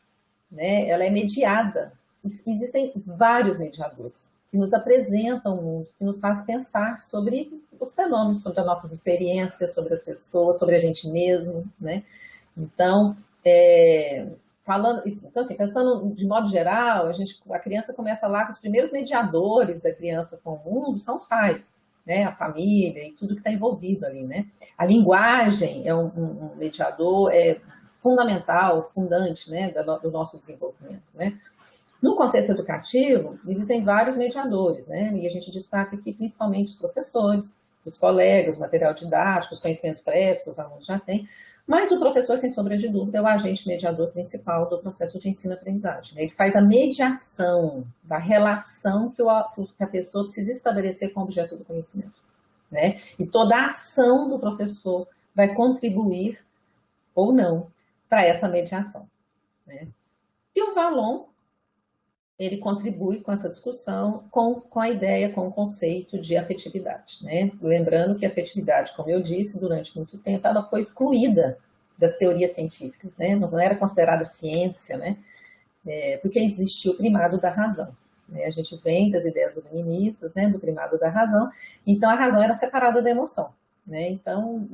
né, ela é mediada. Existem vários mediadores que nos apresentam o mundo, que nos faz pensar sobre os fenômenos, sobre as nossas experiências, sobre as pessoas, sobre a gente mesmo, né? Então, pensando de modo geral, a criança começa lá com os primeiros mediadores da criança com o mundo, são os pais, né? A família e tudo que está envolvido ali, né? A linguagem é um mediador fundamental, fundante, né? Do nosso desenvolvimento, né? No contexto educativo, existem vários mediadores, né? E a gente destaca aqui principalmente os professores, os colegas, o material didático, os conhecimentos prévios que os alunos já têm, mas o professor, sem sombra de dúvida, é o agente mediador principal do processo de ensino-aprendizagem, né? Ele faz a mediação da relação que a pessoa precisa estabelecer com o objeto do conhecimento, né? E toda a ação do professor vai contribuir ou não para essa mediação, né? E o Vallon, ele contribui com essa discussão, com a ideia, com o conceito de afetividade, né? Lembrando que a afetividade, como eu disse, durante muito tempo, ela foi excluída das teorias científicas, né? Não era considerada ciência, né? Porque existia o primado da razão, né? A gente vem das ideias iluministas, né? Do primado da razão, então a razão era separada da emoção, né? Então,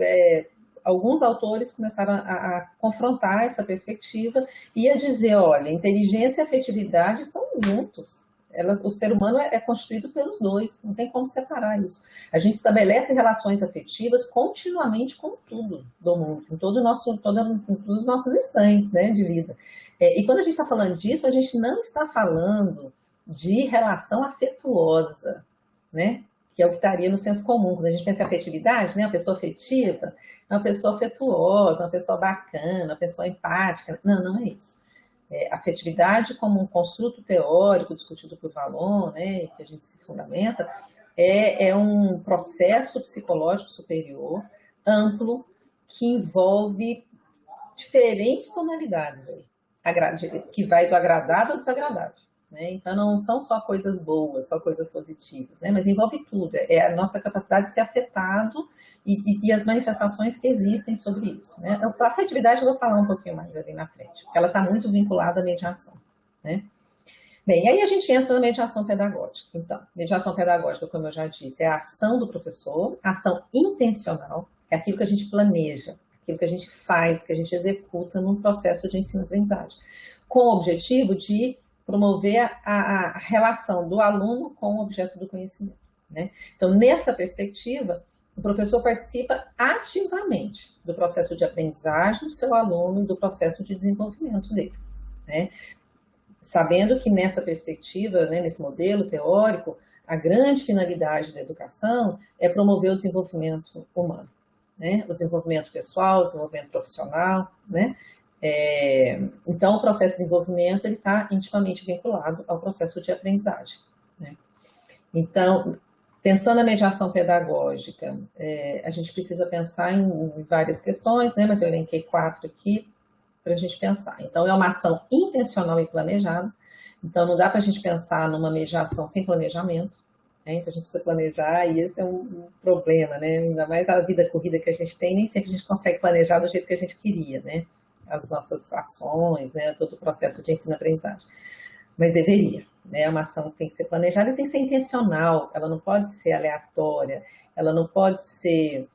alguns autores começaram a confrontar essa perspectiva e a dizer, olha, inteligência e afetividade estão juntos. O ser humano é constituído pelos dois, não tem como separar isso. A gente estabelece relações afetivas continuamente com tudo do mundo, em todos os nossos instantes, né, de vida. E quando a gente está falando disso, a gente não está falando de relação afetuosa, né? que é o que estaria no senso comum. Quando a gente pensa em afetividade, né, uma pessoa afetiva é uma pessoa afetuosa, uma pessoa bacana, uma pessoa empática. Não, não é isso. Afetividade como um construto teórico discutido por Vallon, né, que a gente se fundamenta, é um processo psicológico superior, amplo, que envolve diferentes tonalidades aí, que vai do agradável ao desagradável. Né? Então, não são só coisas boas, só coisas positivas, né? Mas envolve tudo. É a nossa capacidade de ser afetado e as manifestações que existem sobre isso. Né? A afetividade eu vou falar um pouquinho mais ali na frente, porque ela está muito vinculada à mediação. Né? Bem, aí a gente entra na mediação pedagógica. Então, mediação pedagógica, como eu já disse, é a ação do professor, ação intencional, é aquilo que a gente planeja, aquilo que a gente faz, que a gente executa num processo de ensino-aprendizagem, com o objetivo de promover a relação do aluno com o objeto do conhecimento. Né? Então, nessa perspectiva, o professor participa ativamente do processo de aprendizagem do seu aluno e do processo de desenvolvimento dele. Né? Sabendo que nessa perspectiva, né, nesse modelo teórico, a grande finalidade da educação é promover o desenvolvimento humano. Né? O desenvolvimento pessoal, o desenvolvimento profissional, né? Então, o processo de desenvolvimento está intimamente vinculado ao processo de aprendizagem. Né? Então, pensando na mediação pedagógica, a gente precisa pensar em várias questões, né? Mas eu elenquei 4 aqui para a gente pensar. Então, é uma ação intencional e planejada. Então, não dá para a gente pensar numa mediação sem planejamento. Né? Então, a gente precisa planejar e esse é um problema, né? Ainda mais a vida corrida que a gente tem, nem sempre a gente consegue planejar do jeito que a gente queria, né? As nossas ações, né, todo o processo de ensino-aprendizagem. Mas deveria, né? É uma ação que tem que ser planejada e tem que ser intencional, ela não pode ser aleatória, ela não pode ser...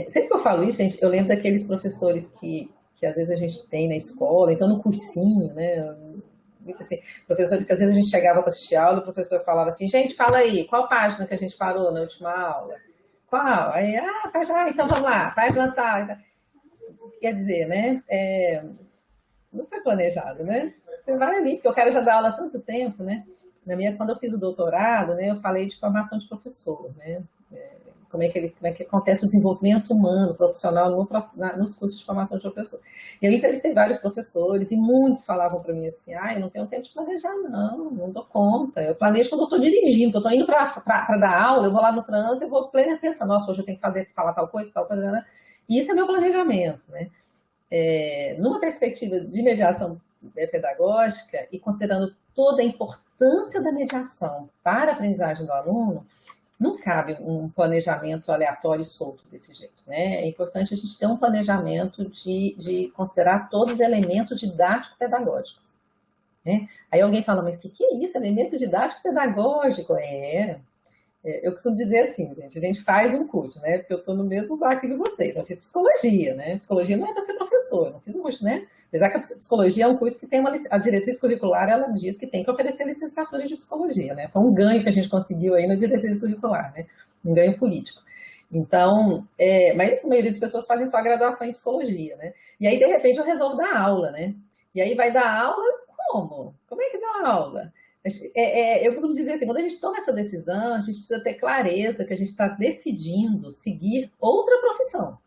Sempre que eu falo isso, gente, eu lembro daqueles professores que às vezes a gente tem na escola, então no cursinho, né? Muito assim, professores que às vezes a gente chegava para assistir aula, o professor falava assim, gente, fala aí, qual página que a gente parou na última aula? Qual? Aí, então vamos lá, página tal. Quer dizer, né? Não foi planejado, né? Você vai ali, porque o cara já dá aula há tanto tempo, né? Quando eu fiz o doutorado, né, eu falei de formação de professor, né? Como é que acontece o desenvolvimento humano, profissional, nos cursos de formação de professor. E eu entrevistei vários professores e muitos falavam para mim assim, eu não tenho tempo de planejar, não dou conta. Eu planejo quando eu estou dirigindo, quando eu estou indo para dar aula, eu vou lá no trânsito, eu vou pensando, nossa, hoje eu tenho que falar tal coisa, né? E isso é meu planejamento, né? Numa perspectiva de mediação pedagógica e considerando toda a importância da mediação para a aprendizagem do aluno, não cabe um planejamento aleatório e solto desse jeito, né? É importante a gente ter um planejamento de considerar todos os elementos didático-pedagógicos. Né? Aí alguém fala, mas o que é isso? Elemento didático-pedagógico? Eu costumo dizer assim, gente, a gente faz um curso, né? Porque eu estou no mesmo barco que vocês. Eu fiz psicologia, né? Psicologia não é para ser professor, eu não fiz um curso, né? Apesar que a psicologia é um curso que tem a diretriz curricular, ela diz que tem que oferecer licenciatura de psicologia, né? Foi um ganho que a gente conseguiu aí na diretriz curricular, né? Um ganho político. Então, mas a maioria das pessoas fazem só graduação em psicologia, né? E aí, de repente, eu resolvo dar aula, né? E aí vai dar aula como? Como é que dá aula? Eu costumo dizer assim, quando a gente toma essa decisão, a gente precisa ter clareza que a gente está decidindo seguir outra profissão.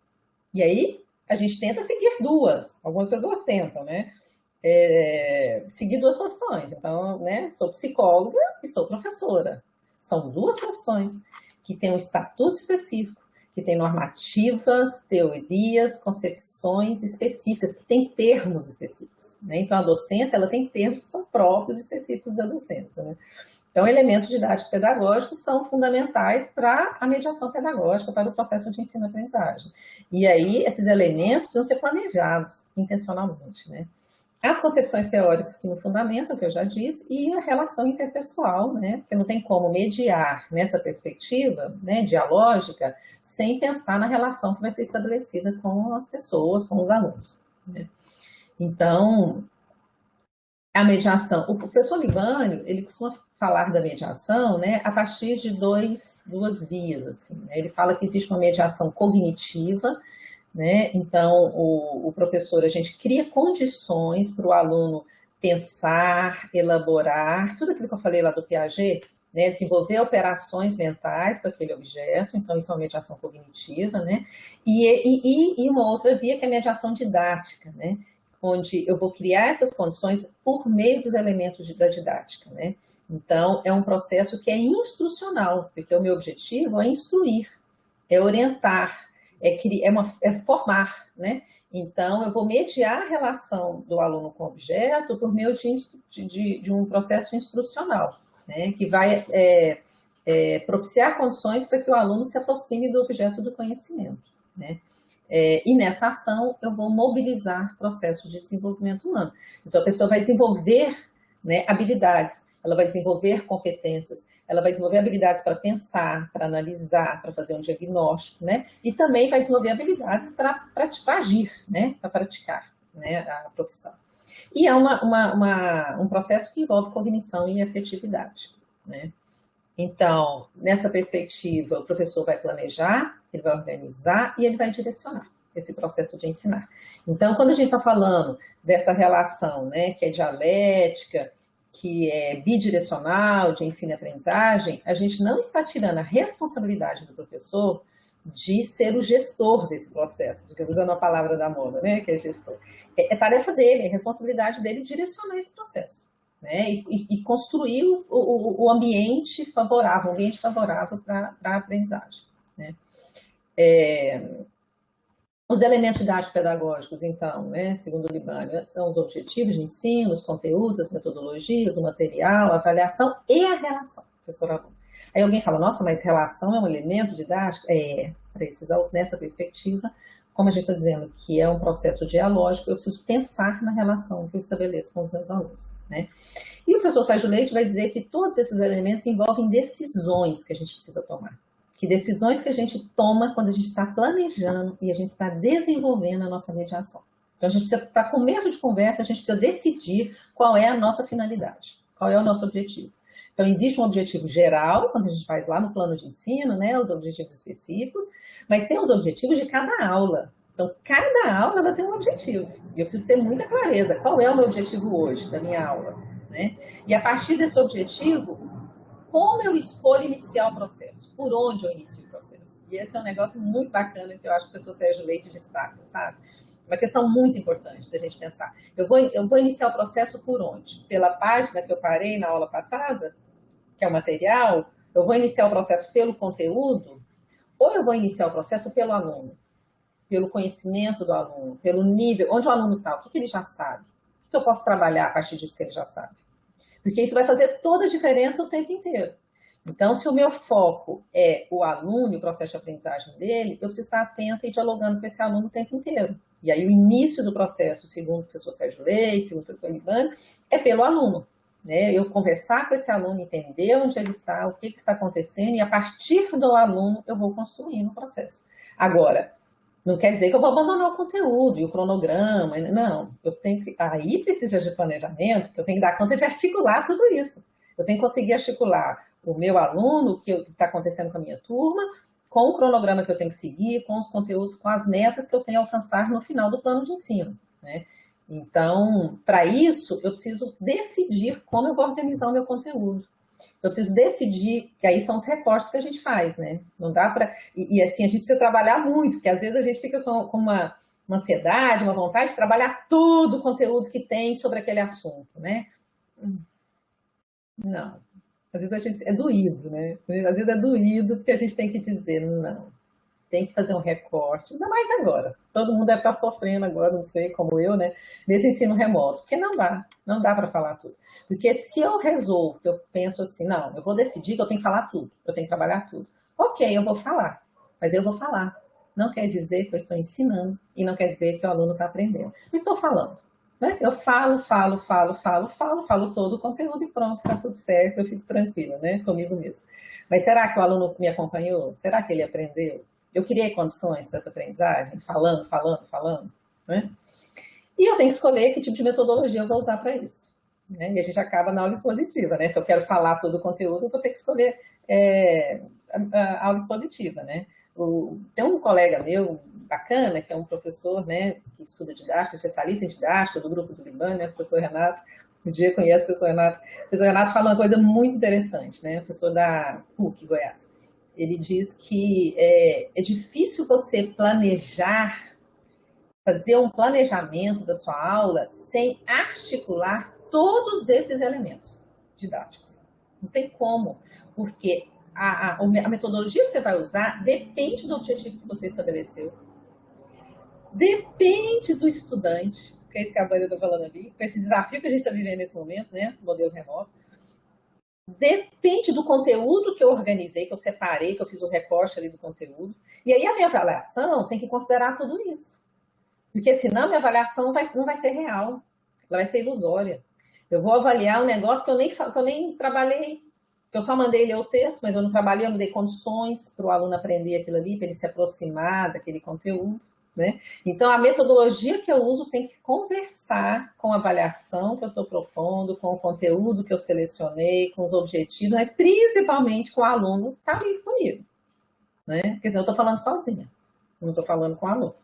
E aí, a gente tenta seguir duas. Algumas pessoas tentam, né? Seguir 2 profissões. Então, né, sou psicóloga e sou professora. São 2 profissões que têm um estatuto específico, que têm normativas, teorias, concepções específicas, que têm termos específicos. Né? Então, a docência ela tem termos que são próprios específicos da docência. Né? Então, elementos didático-pedagógicos são fundamentais para a mediação pedagógica, para o processo de ensino-aprendizagem. E aí, esses elementos precisam ser planejados intencionalmente. Né? As concepções teóricas que me fundamentam, que eu já disse, e a relação interpessoal, né? Porque não tem como mediar nessa perspectiva, né, dialógica, sem pensar na relação que vai ser estabelecida com as pessoas, com os alunos. Né? Então, a mediação, o professor Libânio, ele costuma falar da mediação, né, a partir de duas vias, assim, né? Ele fala que existe uma mediação cognitiva, né? Então, o professor, a gente cria condições para o aluno pensar, elaborar, tudo aquilo que eu falei lá do Piaget, né, desenvolver operações mentais para aquele objeto, então isso é uma mediação cognitiva, né, e uma outra via que é a mediação didática, né, onde eu vou criar essas condições por meio dos elementos da didática, né. Então, é um processo que é instrucional, porque o meu objetivo é instruir, é orientar, é formar, né. Então, eu vou mediar a relação do aluno com o objeto por meio de um processo instrucional, né, que vai propiciar condições para que o aluno se aproxime do objeto do conhecimento, né. E nessa ação eu vou mobilizar processos de desenvolvimento humano. Então a pessoa vai desenvolver, né, habilidades, ela vai desenvolver competências, ela vai desenvolver habilidades para pensar, para analisar, para fazer um diagnóstico, né, e também vai desenvolver habilidades para agir, né, para praticar, né, a profissão. E é um processo que envolve cognição e afetividade, né. Então, nessa perspectiva, o professor vai planejar, ele vai organizar e ele vai direcionar esse processo de ensinar. Então, quando a gente está falando dessa relação, né, que é dialética, que é bidirecional, de ensino e aprendizagem, a gente não está tirando a responsabilidade do professor de ser o gestor desse processo, usando a palavra da moda, né, que é gestor. É tarefa dele, é responsabilidade dele direcionar esse processo, né, e construir o ambiente favorável, para a aprendizagem, né. Os elementos didático-pedagógicos, então, né, segundo o Libânio, são os objetivos de ensino, os conteúdos, as metodologias, o material, a avaliação e a relação, professor-aluno. Aí alguém fala, nossa, mas relação é um elemento didático? Nessa perspectiva, como a gente está dizendo, que é um processo dialógico, eu preciso pensar na relação que eu estabeleço com os meus alunos, né? E o professor Sérgio Leite vai dizer que todos esses elementos envolvem decisões que a gente precisa tomar. Que decisões que a gente toma quando a gente está planejando e a gente está desenvolvendo a nossa mediação. Então, a gente precisa, para começo de conversa, a gente precisa decidir qual é a nossa finalidade, qual é o nosso objetivo. Então, existe um objetivo geral, quando a gente faz lá no plano de ensino, né, os objetivos específicos, mas tem os objetivos de cada aula. Então, cada aula ela tem um objetivo. E eu preciso ter muita clareza. Qual é o meu objetivo hoje, da minha aula, né? E a partir desse objetivo, como eu escolho iniciar o processo? Por onde eu inicio o processo? E esse é um negócio muito bacana que eu acho que o professor Sérgio Leite destaca, sabe? Uma questão muito importante da gente pensar. Eu vou iniciar o processo por onde? Pela página que eu parei na aula passada, que é o material? Eu vou iniciar o processo pelo conteúdo? Ou eu vou iniciar o processo pelo aluno? Pelo conhecimento do aluno? Pelo nível? Onde o aluno está? O que ele já sabe? O que eu posso trabalhar a partir disso que ele já sabe? Porque isso vai fazer toda a diferença o tempo inteiro. Então, se o meu foco é o aluno e o processo de aprendizagem dele, eu preciso estar atenta e dialogando com esse aluno o tempo inteiro. E aí o início do processo, segundo o professor Sérgio Leite, segundo o professor Libânio, é pelo aluno, né? Eu conversar com esse aluno, entender onde ele está, o que está acontecendo, e a partir do aluno eu vou construindo o processo. Agora, não quer dizer que eu vou abandonar o conteúdo e o cronograma, não. Aí precisa de planejamento, que eu tenho que dar conta de articular tudo isso. Eu tenho que conseguir articular o meu aluno, o que está acontecendo com a minha turma, com o cronograma que eu tenho que seguir, com os conteúdos, com as metas que eu tenho que alcançar no final do plano de ensino, né? Então, para isso, eu preciso decidir como eu vou organizar o meu conteúdo. Eu preciso decidir, que aí são os recortes que a gente faz, né? Não dá para... E assim, a gente precisa trabalhar muito, porque às vezes a gente fica com uma ansiedade, uma vontade de trabalhar todo o conteúdo que tem sobre aquele assunto, né? Não. Às vezes a gente... É doído, né? Às vezes é doído porque a gente tem que dizer, não. Tem que fazer um recorte, ainda mais agora. Todo mundo deve estar sofrendo agora, não sei, como eu, né? Nesse ensino remoto, porque não dá para falar tudo. Porque se eu resolvo, que eu penso assim, não, eu vou decidir que eu tenho que falar tudo, eu tenho que trabalhar tudo. Ok, eu vou falar, mas eu vou falar. Não quer dizer que eu estou ensinando e não quer dizer que o aluno está aprendendo. Eu estou falando, né? Eu falo todo o conteúdo e pronto, está tudo certo, eu fico tranquila, né? Comigo mesmo. Mas será que o aluno me acompanhou? Será que ele aprendeu? Eu criei condições para essa aprendizagem, falando, né? E eu tenho que escolher que tipo de metodologia eu vou usar para isso, né? E a gente acaba na aula expositiva, né? Se eu quero falar todo o conteúdo, eu vou ter que escolher a aula expositiva, né? Tem um colega meu, bacana, que é um professor, né, que estuda didática, especialista em didática, do grupo do Libânio, né, professor Renato, Um dia conhece o professor Renato. O professor Renato fala uma coisa muito interessante, né? O professor da PUC, Goiás. Ele diz que é difícil você planejar, fazer um planejamento da sua aula sem articular todos esses elementos didáticos. Não tem como, porque a metodologia que você vai usar depende do objetivo que você estabeleceu, depende do estudante, que é isso que a Vânia está falando ali, com esse desafio que a gente está vivendo nesse momento, né? O modelo remoto. Depende do conteúdo que eu organizei, que eu separei, que eu fiz o recorte ali do conteúdo. E aí a minha avaliação tem que considerar tudo isso. Porque senão a minha avaliação não vai ser real, ela vai ser ilusória. Eu vou avaliar um negócio que eu nem trabalhei, que eu só mandei ler o texto, mas eu não trabalhei, eu não dei condições para o aluno aprender aquilo ali, para ele se aproximar daquele conteúdo. Né? Então, a metodologia que eu uso tem que conversar com a avaliação que eu estou propondo, com o conteúdo que eu selecionei, com os objetivos, mas principalmente com o aluno que está ali comigo. Né? Porque senão eu estou falando sozinha, não estou falando com o aluno.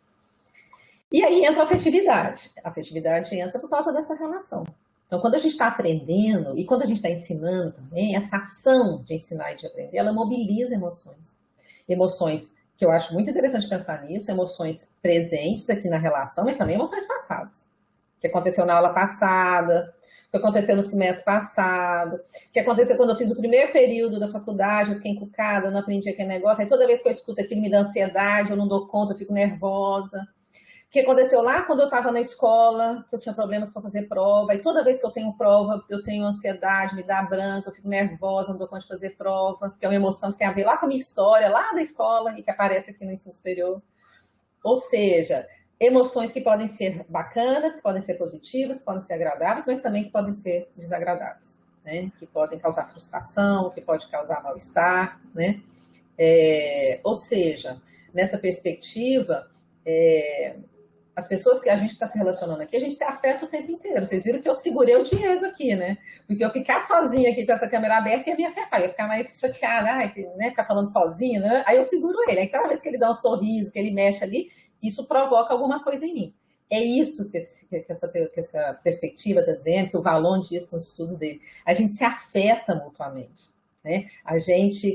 E aí entra a afetividade. A afetividade entra por causa dessa relação. Então, quando a gente está aprendendo e quando a gente está ensinando também, essa ação de ensinar e de aprender, ela mobiliza emoções. Emoções que eu acho muito interessante pensar nisso, emoções presentes aqui na relação, mas também emoções passadas. O que aconteceu na aula passada, o que aconteceu no semestre passado, o que aconteceu quando eu fiz o primeiro período da faculdade, eu fiquei encucada, eu não aprendi aquele negócio, aí toda vez que eu escuto aquilo me dá ansiedade, eu não dou conta, eu fico nervosa. O que aconteceu lá quando eu estava na escola, que eu tinha problemas para fazer prova, e toda vez que eu tenho prova, eu tenho ansiedade, me dá branca, eu fico nervosa, não dou conta de fazer prova, que é uma emoção que tem a ver lá com a minha história, lá da escola, e que aparece aqui no ensino superior. Ou seja, emoções que podem ser bacanas, que podem ser positivas, que podem ser agradáveis, mas também que podem ser desagradáveis, né? Que podem causar frustração, que pode causar mal-estar, né? Ou seja, nessa perspectiva, as pessoas que a gente está se relacionando aqui, a gente se afeta o tempo inteiro. Vocês viram que eu segurei o Diego aqui, né? Porque eu ficar sozinha aqui com essa câmera aberta ia me afetar, eu ia ficar mais chateada, né? Ficar falando sozinha, né? Aí eu seguro ele. Aí cada vez que ele dá um sorriso, que ele mexe ali, isso provoca alguma coisa em mim. É isso que essa perspectiva está dizendo, que o Valon diz com os estudos dele. A gente se afeta mutuamente, né?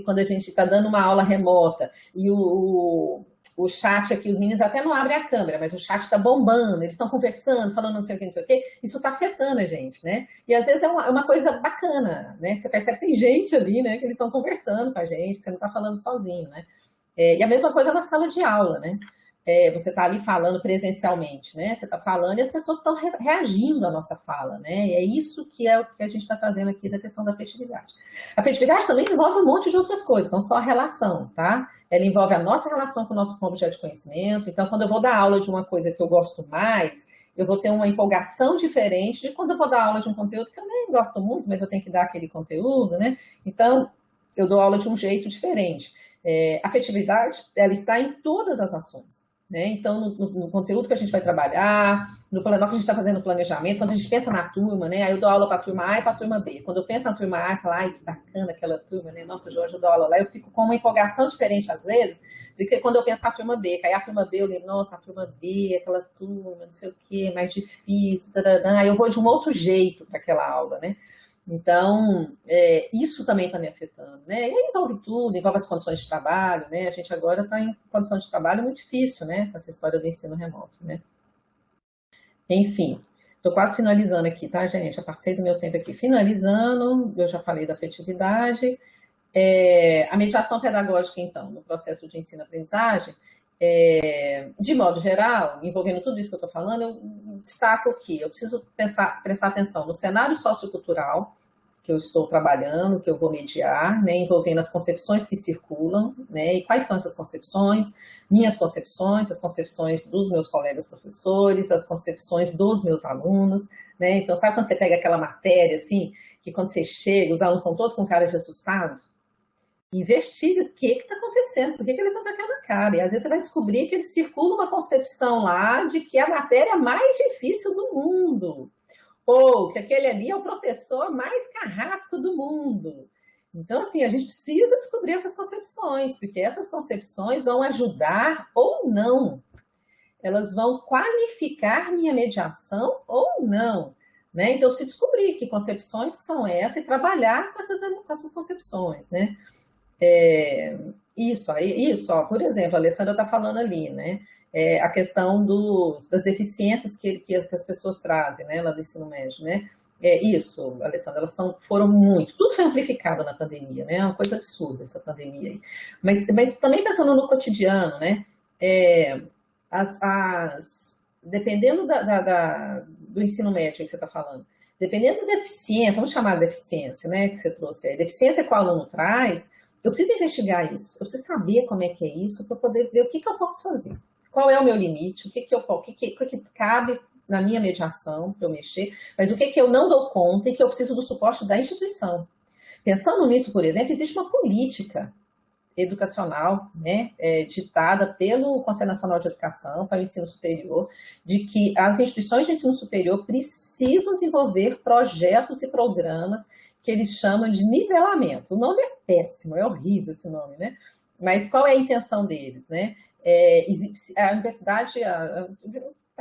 Quando a gente está dando uma aula remota e o chat aqui, os meninos até não abrem a câmera, mas o chat está bombando, eles estão conversando, falando não sei o que, isso está afetando a gente, né? E às vezes é uma coisa bacana, né? Você percebe que tem gente ali, né? Que eles estão conversando com a gente, que você não está falando sozinho, né? E a mesma coisa na sala de aula, né? Você está ali falando presencialmente, né? Você está falando e as pessoas estão reagindo à nossa fala, né? E é isso que é o que a gente está trazendo aqui da questão da afetividade. A afetividade também envolve um monte de outras coisas, não só a relação, tá? Ela envolve a nossa relação com o nosso objeto de conhecimento. Então, quando eu vou dar aula de uma coisa que eu gosto mais, eu vou ter uma empolgação diferente de quando eu vou dar aula de um conteúdo que eu nem gosto muito, mas eu tenho que dar aquele conteúdo, né? Então, eu dou aula de um jeito diferente. A afetividade, ela está em todas as ações. Né? Então, no conteúdo que a gente vai trabalhar, no que a gente está fazendo no planejamento, quando a gente pensa na turma, né? Aí eu dou aula para a turma A e para a turma B. Quando eu penso na turma A, eu falo, ai, que bacana aquela turma, né? Nossa, Jorge, eu dou aula lá. Eu fico com uma empolgação diferente, às vezes, do que quando eu penso na turma B. Aí a turma B, eu lembro, nossa, a turma B, aquela turma, não sei o quê, mais difícil, tarará. Aí eu vou de um outro jeito para aquela aula, né? Então, isso também está me afetando, né? E aí envolve tudo, envolve as condições de trabalho, né? A gente agora está em condição de trabalho muito difícil, né? Com essa história do ensino remoto, né? Enfim, estou quase finalizando aqui, tá, gente? Já passei do meu tempo aqui finalizando, eu já falei da afetividade. A mediação pedagógica, então, no processo de ensino-aprendizagem, de modo geral, envolvendo tudo isso que eu estou falando, eu destaco que eu preciso prestar atenção no cenário sociocultural que eu estou trabalhando, que eu vou mediar, né, envolvendo as concepções que circulam, né, e quais são essas concepções, minhas concepções, as concepções dos meus colegas professores, as concepções dos meus alunos, né, então sabe quando você pega aquela matéria, assim, que quando você chega, os alunos estão todos com cara de assustado? Investiga o que está acontecendo, por que eles estão com aquela cara. E às vezes você vai descobrir que eles circulam uma concepção lá de que é a matéria mais difícil do mundo. Ou que aquele ali é o professor mais carrasco do mundo. Então, assim, a gente precisa descobrir essas concepções, porque essas concepções vão ajudar ou não. Elas vão qualificar minha mediação ou não. né? Então, eu preciso descobrir que concepções que são essas e trabalhar com essas concepções, né? Isso, por exemplo, a Alessandra está falando ali, né? A questão das deficiências que as pessoas trazem, né, lá do ensino médio, né? Isso, Alessandra, foram muito, tudo foi amplificado na pandemia, né? É uma coisa absurda essa pandemia aí. Mas também pensando no cotidiano, né? Dependendo do ensino médio que você está falando, dependendo da deficiência, vamos chamar de deficiência, né, que você trouxe aí, deficiência que o aluno traz, eu preciso investigar isso, eu preciso saber como é que é isso para poder ver o que eu posso fazer. Qual é o meu limite, o que cabe na minha mediação para eu mexer, mas o que eu não dou conta e que eu preciso do suporte da instituição. Pensando nisso, por exemplo, existe uma política educacional, né, ditada pelo Conselho Nacional de Educação para o ensino superior, de que as instituições de ensino superior precisam desenvolver projetos e programas que eles chamam de nivelamento. O nome é péssimo, é horrível esse nome, né? Mas qual é a intenção deles, né? A universidade, a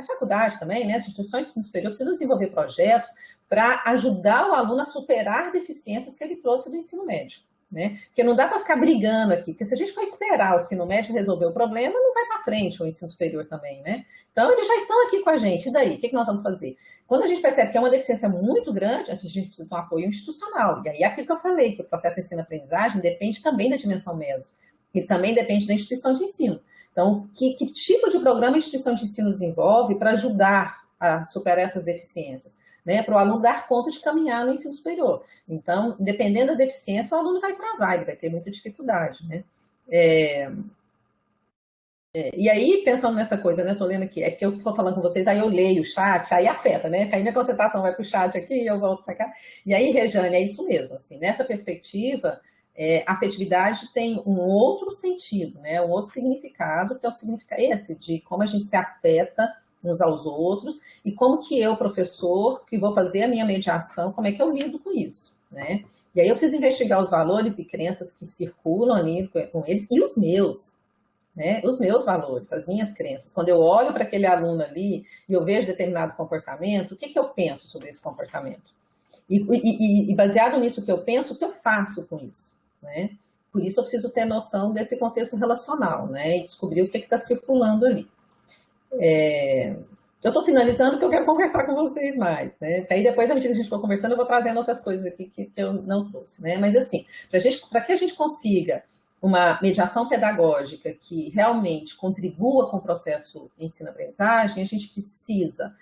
faculdade também, né, as instituições de ensino superior precisam desenvolver projetos para ajudar o aluno a superar deficiências que ele trouxe do ensino médio. Né? Porque não dá para ficar brigando aqui, porque se a gente for esperar o ensino médio resolver o problema, não vai para frente o ensino superior também, né? Então, eles já estão aqui com a gente, e daí? O que nós vamos fazer? Quando a gente percebe que é uma deficiência muito grande, a gente precisa de um apoio institucional. E aí é aquilo que eu falei, que o processo de ensino-aprendizagem depende também da dimensão meso, ele também depende da instituição de ensino. Então, que tipo de programa a instituição de ensino desenvolve para ajudar a superar essas deficiências? Né, para o aluno dar conta de caminhar no ensino superior. Então, dependendo da deficiência, o aluno vai travar, ele vai ter muita dificuldade. Né? E aí, pensando nessa coisa, né, estou lendo aqui, é que eu estou falando com vocês, aí eu leio o chat, aí afeta, né? Que aí minha concentração vai para o chat aqui, eu volto para cá. E aí, Rejane, é isso mesmo, assim, nessa perspectiva, a afetividade tem um outro sentido, né? Um outro significado, que é o significado esse, de como a gente se afeta uns aos outros, e como que eu, professor, que vou fazer a minha mediação, como é que eu lido com isso, né? E aí eu preciso investigar os valores e crenças que circulam ali com eles, e os meus, né? Os meus valores, as minhas crenças. Quando eu olho para aquele aluno ali, e eu vejo determinado comportamento, o que eu penso sobre esse comportamento? E baseado nisso que eu penso, o que eu faço com isso, né? Por isso eu preciso ter noção desse contexto relacional, né? E descobrir o que está circulando ali. Eu estou finalizando porque eu quero conversar com vocês mais, né? Aí depois, à medida que a gente for conversando, eu vou trazendo outras coisas aqui que eu não trouxe, né? Mas assim, para que a gente consiga uma mediação pedagógica que realmente contribua com o processo ensino-aprendizagem, a gente precisa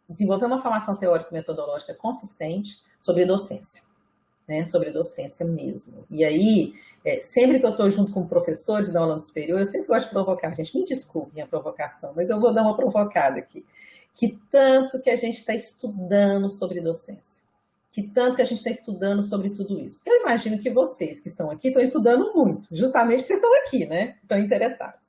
desenvolver uma formação teórico-metodológica consistente sobre docência. Né, sobre docência mesmo. E aí, sempre que eu estou junto com professores da aula superior, eu sempre gosto de provocar. Gente, me desculpem a provocação, mas eu vou dar uma provocada aqui. Que tanto que a gente está estudando sobre docência. Que tanto que a gente está estudando sobre tudo isso. Eu imagino que vocês que estão aqui estão estudando muito, justamente porque vocês estão aqui, né? Estão interessados.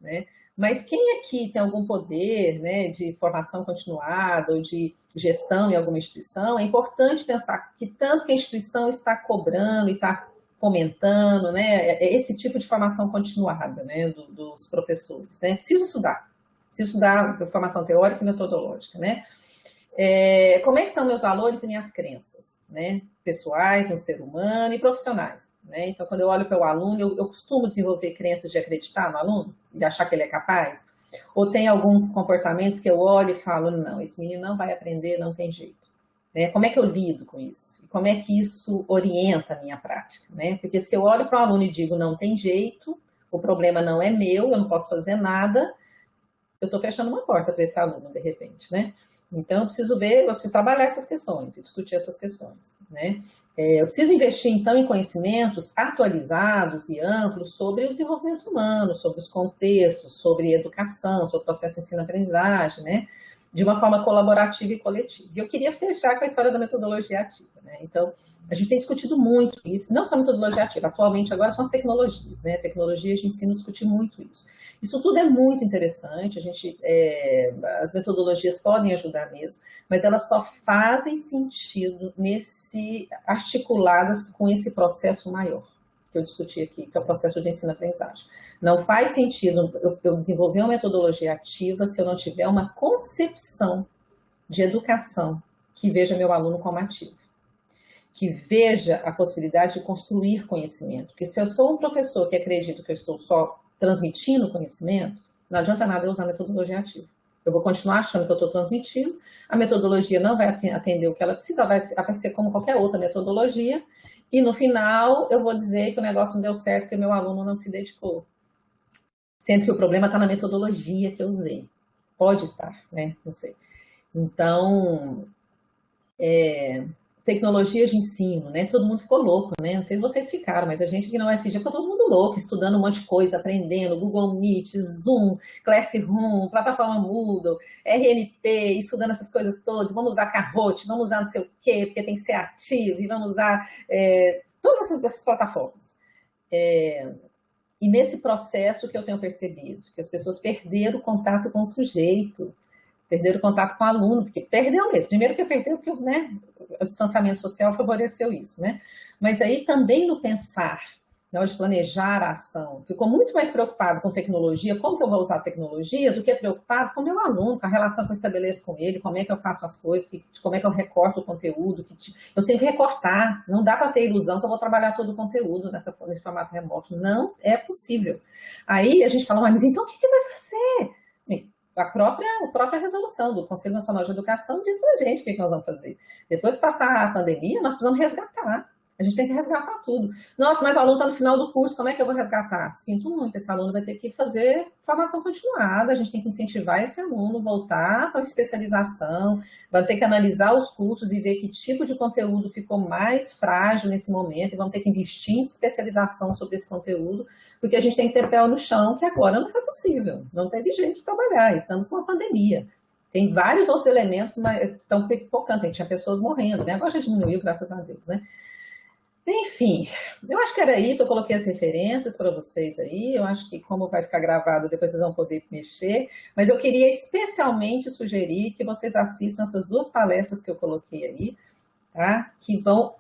Né? Mas quem aqui tem algum poder, né, de formação continuada ou de gestão em alguma instituição, é importante pensar que tanto que a instituição está cobrando e está fomentando, né, esse tipo de formação continuada, né, dos professores. Né? Preciso estudar formação teórica e metodológica. Né? Como é que estão meus valores e minhas crenças, né? Pessoais, no ser humano e profissionais. Né? Então, quando eu olho para o aluno, eu costumo desenvolver crenças de acreditar no aluno e achar que ele é capaz? Ou tem alguns comportamentos que eu olho e falo, não, esse menino não vai aprender, não tem jeito. Né? Como é que eu lido com isso? Como é que isso orienta a minha prática? Né? Porque se eu olho para o aluno e digo, não tem jeito, o problema não é meu, eu não posso fazer nada, eu estou fechando uma porta para esse aluno, de repente, né? Então, eu preciso trabalhar essas questões e discutir essas questões, né? Eu preciso investir, então, em conhecimentos atualizados e amplos sobre o desenvolvimento humano, sobre os contextos, sobre educação, sobre o processo de ensino-aprendizagem, né? De uma forma colaborativa e coletiva. E eu queria fechar com a história da metodologia ativa, né? Então, a gente tem discutido muito isso, não só a metodologia ativa, atualmente agora são as tecnologias, né? Tecnologias de ensino discutir muito isso. Isso tudo é muito interessante, as metodologias podem ajudar mesmo, mas elas só fazem sentido articuladas com esse processo maior que eu discuti aqui, que é o processo de ensino-aprendizagem. Não faz sentido eu desenvolver uma metodologia ativa se eu não tiver uma concepção de educação que veja meu aluno como ativo, que veja a possibilidade de construir conhecimento. Porque se eu sou um professor que acredita que eu estou só transmitindo conhecimento, não adianta nada eu usar metodologia ativa. Eu vou continuar achando que eu estou transmitindo, a metodologia não vai atender o que ela precisa, vai ser como qualquer outra metodologia, e no final eu vou dizer que o negócio não deu certo porque meu aluno não se dedicou. Sendo que o problema está na metodologia que eu usei. Pode estar, né? Não sei. Então, tecnologias de ensino, né? Todo mundo ficou louco, né? Não sei se vocês ficaram, mas a gente aqui na UFG ficou todo mundo louco, estudando um monte de coisa, aprendendo, Google Meet, Zoom, Classroom, plataforma Moodle, RNP, estudando essas coisas todas, vamos usar Kahoot, vamos usar não sei o quê, porque tem que ser ativo, e vamos usar todas essas plataformas. E nesse processo que eu tenho percebido, que as pessoas perderam o contato com o sujeito, perderam o contato com o aluno, porque perdeu mesmo. Primeiro que perdeu, porque né, o distanciamento social favoreceu isso, né? Mas aí também no pensar, na hora de planejar a ação, ficou muito mais preocupado com tecnologia, como que eu vou usar a tecnologia, do que preocupado com o meu aluno, com a relação que eu estabeleço com ele, como é que eu faço as coisas, como é que eu recorto o conteúdo, eu tenho que recortar, não dá para ter ilusão que eu vou trabalhar todo o conteúdo nesse formato remoto, não é possível. Aí a gente fala, mas então o que vai fazer? A própria resolução do Conselho Nacional de Educação diz para a gente o que nós vamos fazer. Depois de passar a pandemia, nós precisamos resgatar. A gente tem que resgatar tudo. Nossa, mas o aluno está no final do curso, como é que eu vou resgatar? Sinto muito, esse aluno vai ter que fazer formação continuada, a gente tem que incentivar esse aluno a voltar para a especialização, vai ter que analisar os cursos e ver que tipo de conteúdo ficou mais frágil nesse momento, e vamos ter que investir em especialização sobre esse conteúdo, porque a gente tem que ter pé no chão, que agora não foi possível, não teve jeito de trabalhar, estamos com uma pandemia. Tem vários outros elementos que estão pipocando, tinha pessoas morrendo, né? Agora já diminuiu, graças a Deus, né? Enfim, eu acho que era isso, eu coloquei as referências para vocês aí, eu acho que como vai ficar gravado, depois vocês vão poder mexer, mas eu queria especialmente sugerir que vocês assistam essas duas palestras que eu coloquei aí, tá? Que vão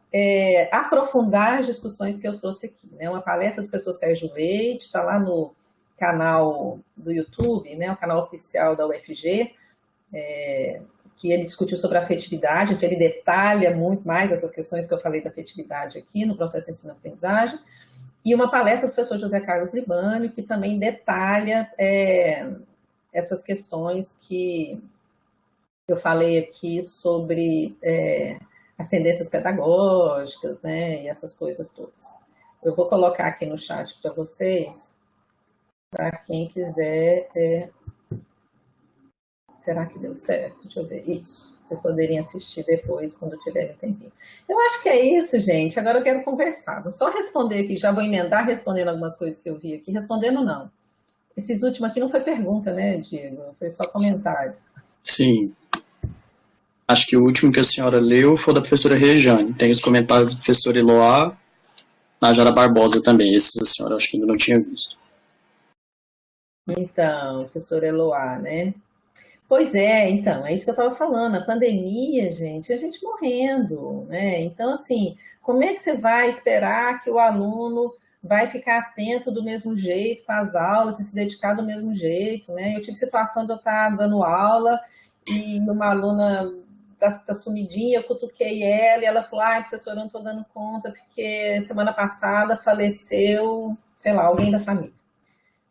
aprofundar as discussões que eu trouxe aqui, né? Uma palestra do professor Sérgio Leite, está lá no canal do YouTube, né? O canal oficial da UFG, que ele discutiu sobre a afetividade, então ele detalha muito mais essas questões que eu falei da afetividade aqui no processo de ensino-aprendizagem, e uma palestra do professor José Carlos Libânio, que também detalha essas questões que eu falei aqui sobre as tendências pedagógicas, né, e essas coisas todas. Eu vou colocar aqui no chat para vocês, para quem quiser... Será que deu certo? Deixa eu ver. Isso. Vocês poderiam assistir depois, quando tiverem tempinho. Eu acho que é isso, gente. Agora eu quero conversar. Vou só responder aqui. Já vou emendar respondendo algumas coisas que eu vi aqui. Respondendo, não. Esses últimos aqui não foi pergunta, né, Diego? Foi só comentários. Sim. Acho que o último que a senhora leu foi da professora Rejane. Tem os comentários do professor Eloá, Najara Barbosa também. Esses a senhora acho que ainda não tinha visto. Então, professor Eloá, né? Pois é, então, é isso que eu estava falando, a pandemia, gente, a gente morrendo, né? Então, assim, como é que você vai esperar que o aluno vai ficar atento do mesmo jeito com as aulas e se dedicar do mesmo jeito, né? Eu tive situação de eu estar dando aula e uma aluna tá sumidinha, eu cutuquei ela e ela falou, professora, eu não estou dando conta porque semana passada faleceu, sei lá, alguém da família.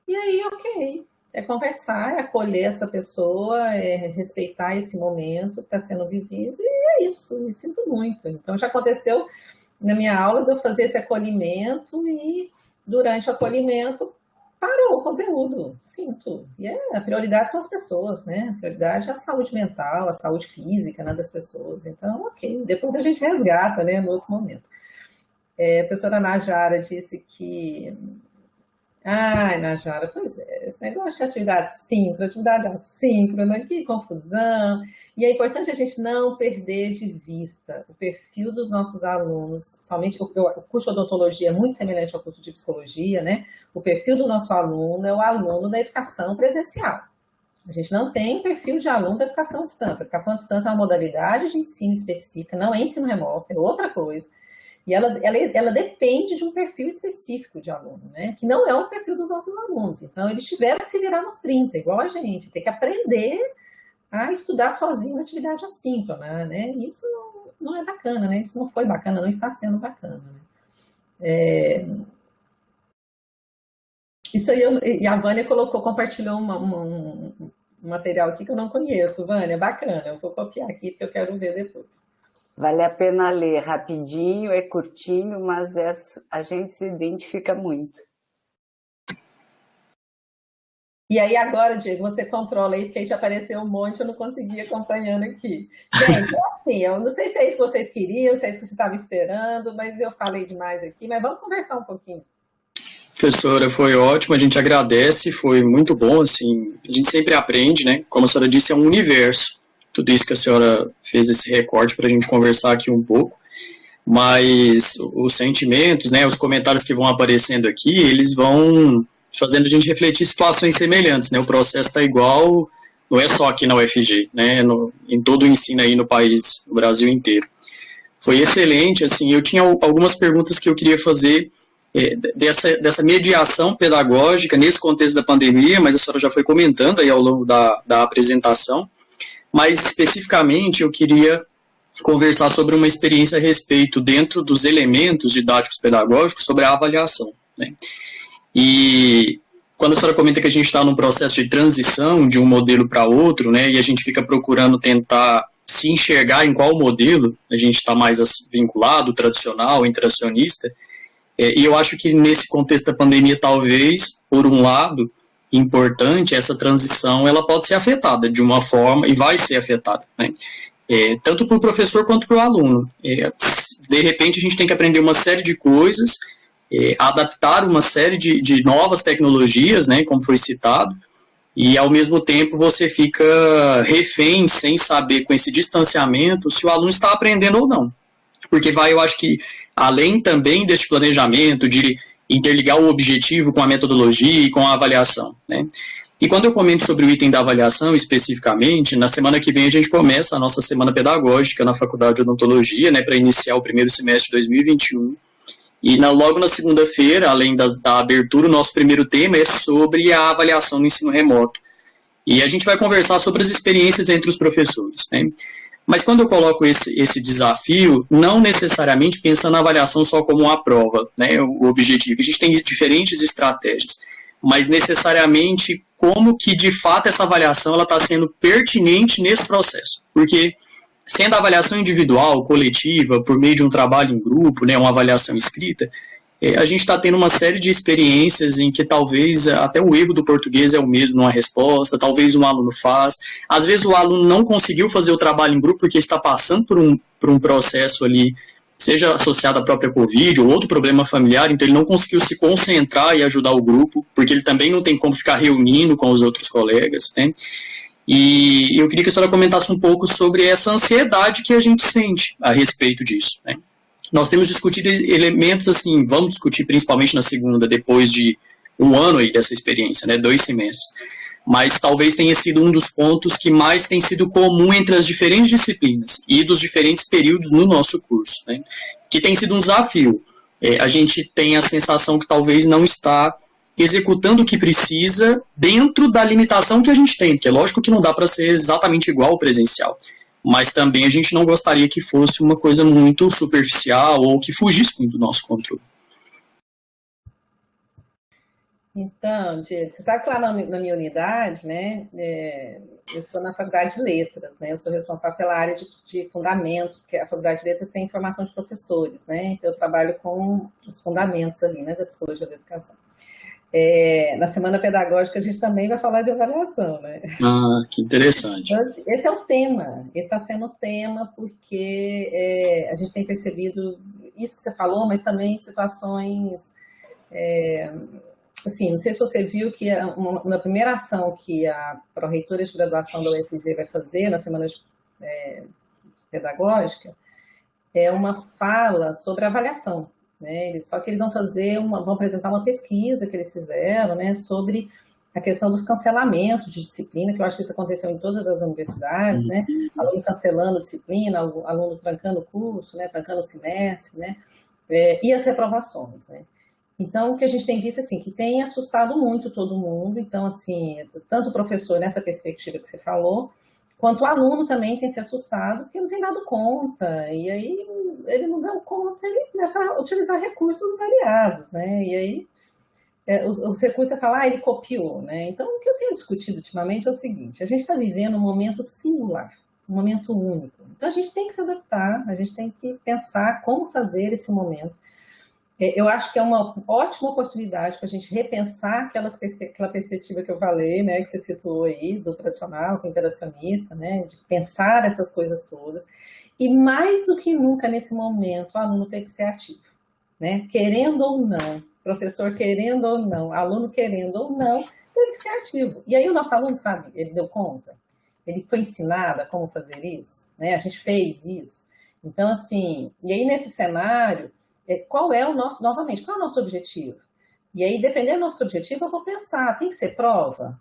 E aí, ok. É conversar, é acolher essa pessoa, é respeitar esse momento que está sendo vivido, e é isso, me sinto muito. Então, já aconteceu na minha aula de eu fazer esse acolhimento e, durante o acolhimento, parou o conteúdo, sinto. E a prioridade são as pessoas, né? A prioridade é a saúde mental, a saúde física, né, das pessoas. Então, ok, depois a gente resgata, né, no outro momento. A professora Najara disse que... Najara, pois é, esse negócio de atividade assíncrona, que confusão. E é importante a gente não perder de vista o perfil dos nossos alunos, somente o curso de odontologia é muito semelhante ao curso de psicologia, né? O perfil do nosso aluno é o aluno da educação presencial. A gente não tem um perfil de aluno da educação à distância. A educação à distância é uma modalidade de ensino específica, não é ensino remoto, é outra coisa. E ela depende de um perfil específico de aluno, né? Que não é o perfil dos nossos alunos. Então, eles tiveram que se virar nos 30, igual a gente, ter que aprender a estudar sozinho na atividade assíncrona, né? Isso não é bacana, né? Isso não foi bacana, não está sendo bacana, né? Isso aí, e a Vânia compartilhou um material aqui que eu não conheço. Vânia, bacana, eu vou copiar aqui porque eu quero ver depois. Vale a pena ler, rapidinho, é curtinho, mas a gente se identifica muito. E aí agora, Diego, você controla aí, porque aí já apareceu um monte, eu não consegui acompanhando aqui. Gente, assim, eu não sei se é isso que vocês queriam, se é isso que você estava esperando, mas eu falei demais aqui, mas vamos conversar um pouquinho. Professora, foi ótimo, a gente agradece, foi muito bom, assim, a gente sempre aprende, né? Como a senhora disse, é um universo. Tudo isso que a senhora fez esse recorte para a gente conversar aqui um pouco, mas os sentimentos, né, os comentários que vão aparecendo aqui, eles vão fazendo a gente refletir situações semelhantes, né? O processo está igual, não é só aqui na UFG, né? Em todo o ensino aí no país, no Brasil inteiro. Foi excelente, assim, eu tinha algumas perguntas que eu queria fazer dessa mediação pedagógica nesse contexto da pandemia, mas a senhora já foi comentando aí ao longo da apresentação, mas especificamente eu queria conversar sobre uma experiência a respeito dentro dos elementos didáticos pedagógicos sobre a avaliação, né? E quando a senhora comenta que a gente está num processo de transição de um modelo para outro, né, e a gente fica procurando tentar se enxergar em qual modelo a gente está mais vinculado, tradicional, interacionista, e eu acho que nesse contexto da pandemia, talvez, por um lado, importante, essa transição ela pode ser afetada de uma forma, e vai ser afetada, né? Tanto para o professor quanto para o aluno. De repente, a gente tem que aprender uma série de coisas, adaptar uma série de novas tecnologias, né, como foi citado, e ao mesmo tempo você fica refém, sem saber, com esse distanciamento, se o aluno está aprendendo ou não. Porque eu acho que, além também deste planejamento, de interligar o objetivo com a metodologia e com a avaliação, né? E quando eu comento sobre o item da avaliação, especificamente, na semana que vem a gente começa a nossa semana pedagógica na Faculdade de Odontologia, né, para iniciar o primeiro semestre de 2021. E logo na segunda-feira, além da abertura, o nosso primeiro tema é sobre a avaliação no ensino remoto. E a gente vai conversar sobre as experiências entre os professores, né? Mas quando eu coloco esse desafio, não necessariamente pensando na avaliação só como uma prova, né, o objetivo. A gente tem diferentes estratégias, mas necessariamente como que, de fato, essa avaliação está sendo pertinente nesse processo. Porque, sendo a avaliação individual, coletiva, por meio de um trabalho em grupo, né, uma avaliação escrita, a gente está tendo uma série de experiências em que talvez até o erro do português é o mesmo numa resposta, talvez um aluno faz, às vezes o aluno não conseguiu fazer o trabalho em grupo porque está passando por um processo ali, seja associado à própria Covid ou outro problema familiar, então ele não conseguiu se concentrar e ajudar o grupo, porque ele também não tem como ficar reunindo com os outros colegas, né? E eu queria que a senhora comentasse um pouco sobre essa ansiedade que a gente sente a respeito disso, né? Nós temos discutido elementos assim, vamos discutir principalmente na segunda, depois de um ano aí dessa experiência, né, 2 semestres, mas talvez tenha sido um dos pontos que mais tem sido comum entre as diferentes disciplinas e dos diferentes períodos no nosso curso, né, que tem sido um desafio. A gente tem a sensação que talvez não está executando o que precisa dentro da limitação que a gente tem, porque é lógico que não dá para ser exatamente igual ao presencial, mas também a gente não gostaria que fosse uma coisa muito superficial ou que fugisse muito do nosso controle. Então, Diego, você sabe que lá na minha unidade, né, eu estou na Faculdade de Letras, né, eu sou responsável pela área de fundamentos, porque a Faculdade de Letras tem formação de professores, né, então eu trabalho com os fundamentos ali, né, da psicologia da educação. Na semana pedagógica a gente também vai falar de avaliação, né? Ah, que interessante. Então, esse é o tema, esse está sendo o tema porque a gente tem percebido isso que você falou, mas também situações, assim, não sei se você viu que na primeira ação que a pró-reitora de graduação da UFG vai fazer na semana pedagógica é uma fala sobre avaliação. Né? Só que eles vão apresentar uma pesquisa que eles fizeram, né, sobre a questão dos cancelamentos de disciplina, que eu acho que isso aconteceu em todas as universidades, né? Aluno cancelando disciplina, aluno trancando o curso, né, trancando o semestre, né, e as reprovações, né? Então, o que a gente tem visto, assim, que tem assustado muito todo mundo, então, assim, tanto o professor nessa perspectiva que você falou, quanto o aluno também tem se assustado, porque não tem dado conta, e aí ele não deu conta, ele começa a utilizar recursos variados, né? E aí os recursos, você fala, ele copiou, né? Então, o que eu tenho discutido ultimamente é o seguinte, a gente está vivendo um momento singular, um momento único. Então, a gente tem que se adaptar, a gente tem que pensar como fazer esse momento. Eu acho que é uma ótima oportunidade para a gente repensar aquela perspectiva que eu falei, né, que você citou aí, do tradicional, com o interacionista, né, de pensar essas coisas todas. E mais do que nunca nesse momento, o aluno tem que ser ativo, né, querendo ou não, professor querendo ou não, aluno querendo ou não, tem que ser ativo. E aí o nosso aluno, sabe, ele deu conta, ele foi ensinado a como fazer isso, né, a gente fez isso. Então, assim, e aí nesse cenário, qual é o nosso, novamente, qual é o nosso objetivo? E aí, dependendo do nosso objetivo, eu vou pensar, tem que ser prova?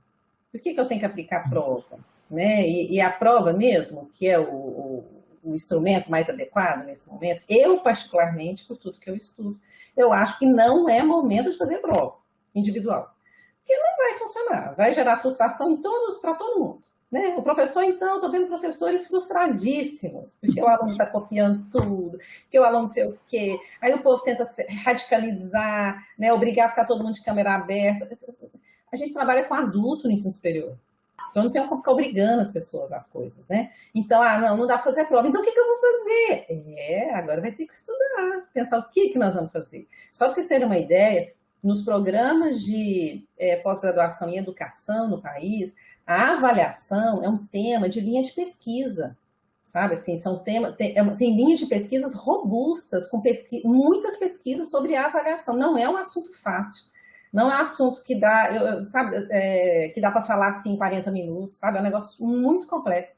Por que eu tenho que aplicar prova? Né? E a prova mesmo, que é o instrumento mais adequado nesse momento, eu particularmente, por tudo que eu estudo, eu acho que não é momento de fazer prova individual. Porque não vai funcionar, vai gerar frustração para todo mundo. Né? O professor, então, estou vendo professores frustradíssimos, porque o aluno está copiando tudo, porque o aluno não sei o quê, aí o povo tenta radicalizar, né? Obrigar a ficar todo mundo de câmera aberta. A gente trabalha com adulto no ensino superior, então não tem como ficar obrigando as pessoas às coisas, né? Então, não dá para fazer a prova, então o que eu vou fazer? Agora vai ter que estudar, pensar o que nós vamos fazer. Só para vocês terem uma ideia, nos programas de pós-graduação em educação no país, a avaliação é um tema de linha de pesquisa, sabe? Assim, são temas, tem linhas de pesquisas robustas, com muitas pesquisas sobre a avaliação. Não é um assunto fácil, não é um assunto que dá, que dá para falar assim em 40 minutos, sabe? É um negócio muito complexo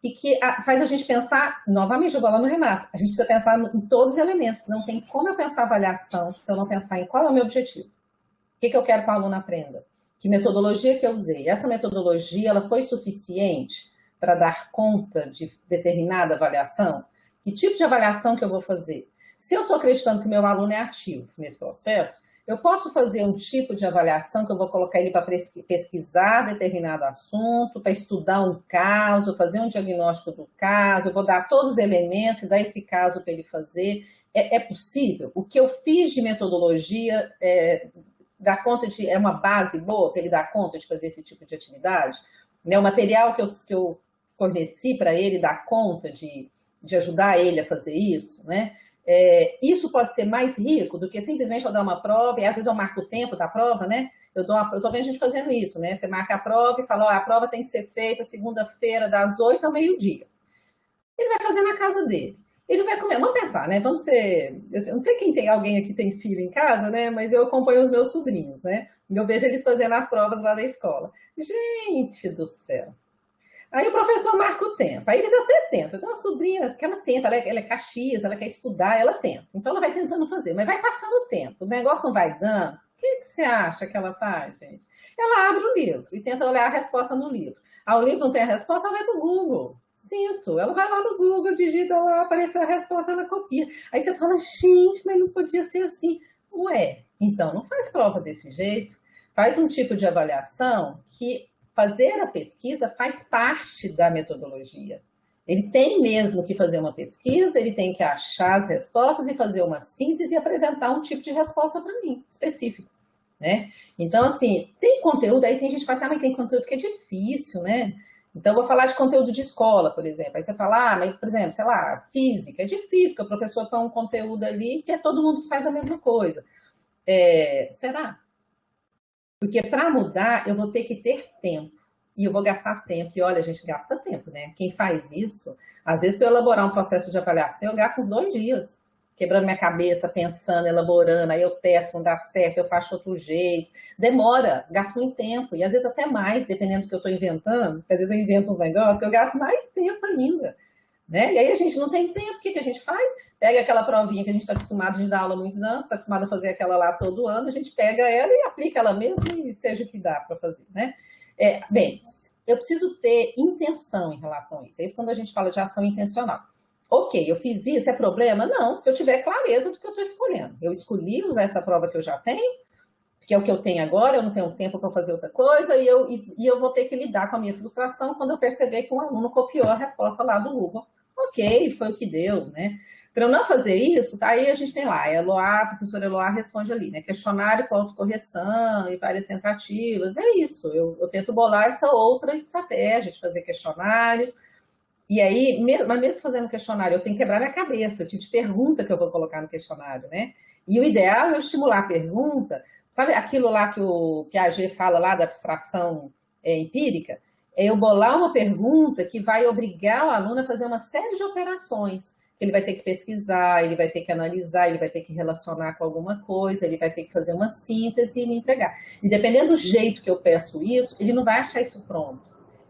e que faz a gente pensar, novamente, eu vou lá no Renato, a gente precisa pensar em todos os elementos. Não tem como eu pensar avaliação se eu não pensar em qual é o meu objetivo. O que eu quero que o aluno aprenda? Que metodologia que eu usei? Essa metodologia ela foi suficiente para dar conta de determinada avaliação? Que tipo de avaliação que eu vou fazer? Se eu estou acreditando que o meu aluno é ativo nesse processo, eu posso fazer um tipo de avaliação que eu vou colocar ele para pesquisar determinado assunto, para estudar um caso, fazer um diagnóstico do caso, eu vou dar todos os elementos e dar esse caso para ele fazer. É possível? O que eu fiz de metodologia dá conta é uma base boa para ele dar conta de fazer esse tipo de atividade? Né? O material que eu forneci para ele dá conta de ajudar ele a fazer isso? Né? Isso pode ser mais rico do que simplesmente eu dar uma prova, e às vezes eu marco o tempo da prova, né? Eu estou vendo a gente fazendo isso, né? Você marca a prova e fala, a prova tem que ser feita segunda-feira, das 8 ao meio-dia. Ele vai fazer na casa dele. Ele vai comer. Vamos pensar, né? Vamos ser. Eu não sei quem tem alguém aqui tem filho em casa, né? Mas eu acompanho os meus sobrinhos, né? E eu vejo eles fazendo as provas lá da escola. Gente do céu. Aí o professor marca o tempo. Aí eles até tentam. Então a sobrinha, que ela tenta, ela é Caxias, ela quer estudar, ela tenta. Então ela vai tentando fazer, mas vai passando o tempo. O negócio não vai dando. O que você acha que ela faz, gente? Ela abre o livro e tenta olhar a resposta no livro. O livro não tem a resposta, ela vai para o Google. Sinto. Ela vai lá no Google, digita lá, apareceu a resposta, ela copia. Aí você fala, gente, mas não podia ser assim. Ué, então não faz prova desse jeito. Faz um tipo de avaliação que fazer a pesquisa faz parte da metodologia. Ele tem mesmo que fazer uma pesquisa, ele tem que achar as respostas e fazer uma síntese e apresentar um tipo de resposta para mim, específico. Né? Então, assim, tem conteúdo, aí tem gente que fala assim, mas tem conteúdo que é difícil, né? Então, eu vou falar de conteúdo de escola, por exemplo. Aí você fala, mas, por exemplo, sei lá, física, é difícil, porque o professor põe um conteúdo ali que todo mundo faz a mesma coisa. Será? Porque para mudar, eu vou ter que ter tempo. E eu vou gastar tempo. E olha, a gente gasta tempo, né? Quem faz isso, às vezes, para eu elaborar um processo de avaliação, eu gasto uns 2 dias. Quebrando minha cabeça, pensando, elaborando, aí eu testo, não dá certo, eu faço outro jeito. Demora, gasto muito tempo, e às vezes até mais, dependendo do que eu estou inventando, porque às vezes eu invento uns negócios que eu gasto mais tempo ainda. Né? E aí a gente não tem tempo, o que a gente faz? Pega aquela provinha que a gente está acostumado a dar aula há muitos anos, está acostumado a fazer aquela lá todo ano, a gente pega ela e aplica ela mesmo e seja o que dá para fazer. Né? Bem, eu preciso ter intenção em relação a isso. É isso quando a gente fala de ação intencional. Ok, eu fiz isso, é problema? Não, se eu tiver clareza do que eu estou escolhendo. Eu escolhi usar essa prova que eu já tenho, que é o que eu tenho agora, eu não tenho tempo para fazer outra coisa, e eu vou ter que lidar com a minha frustração quando eu perceber que um aluno copiou a resposta lá do Google. Ok, foi o que deu, né? Para eu não fazer isso, tá aí a gente tem lá, a professora Eloá responde ali, né? Questionário com autocorreção e várias tentativas, é isso. Eu tento bolar essa outra estratégia de fazer questionários, e aí, mas mesmo fazendo questionário, eu tenho que quebrar minha cabeça, o tipo de pergunta que eu vou colocar no questionário, né? E o ideal é eu estimular a pergunta, sabe aquilo lá que o Piaget fala lá da abstração empírica? É eu bolar uma pergunta que vai obrigar o aluno a fazer uma série de operações. Ele vai ter que pesquisar, ele vai ter que analisar, ele vai ter que relacionar com alguma coisa, ele vai ter que fazer uma síntese e me entregar. E dependendo do jeito que eu peço isso, ele não vai achar isso pronto.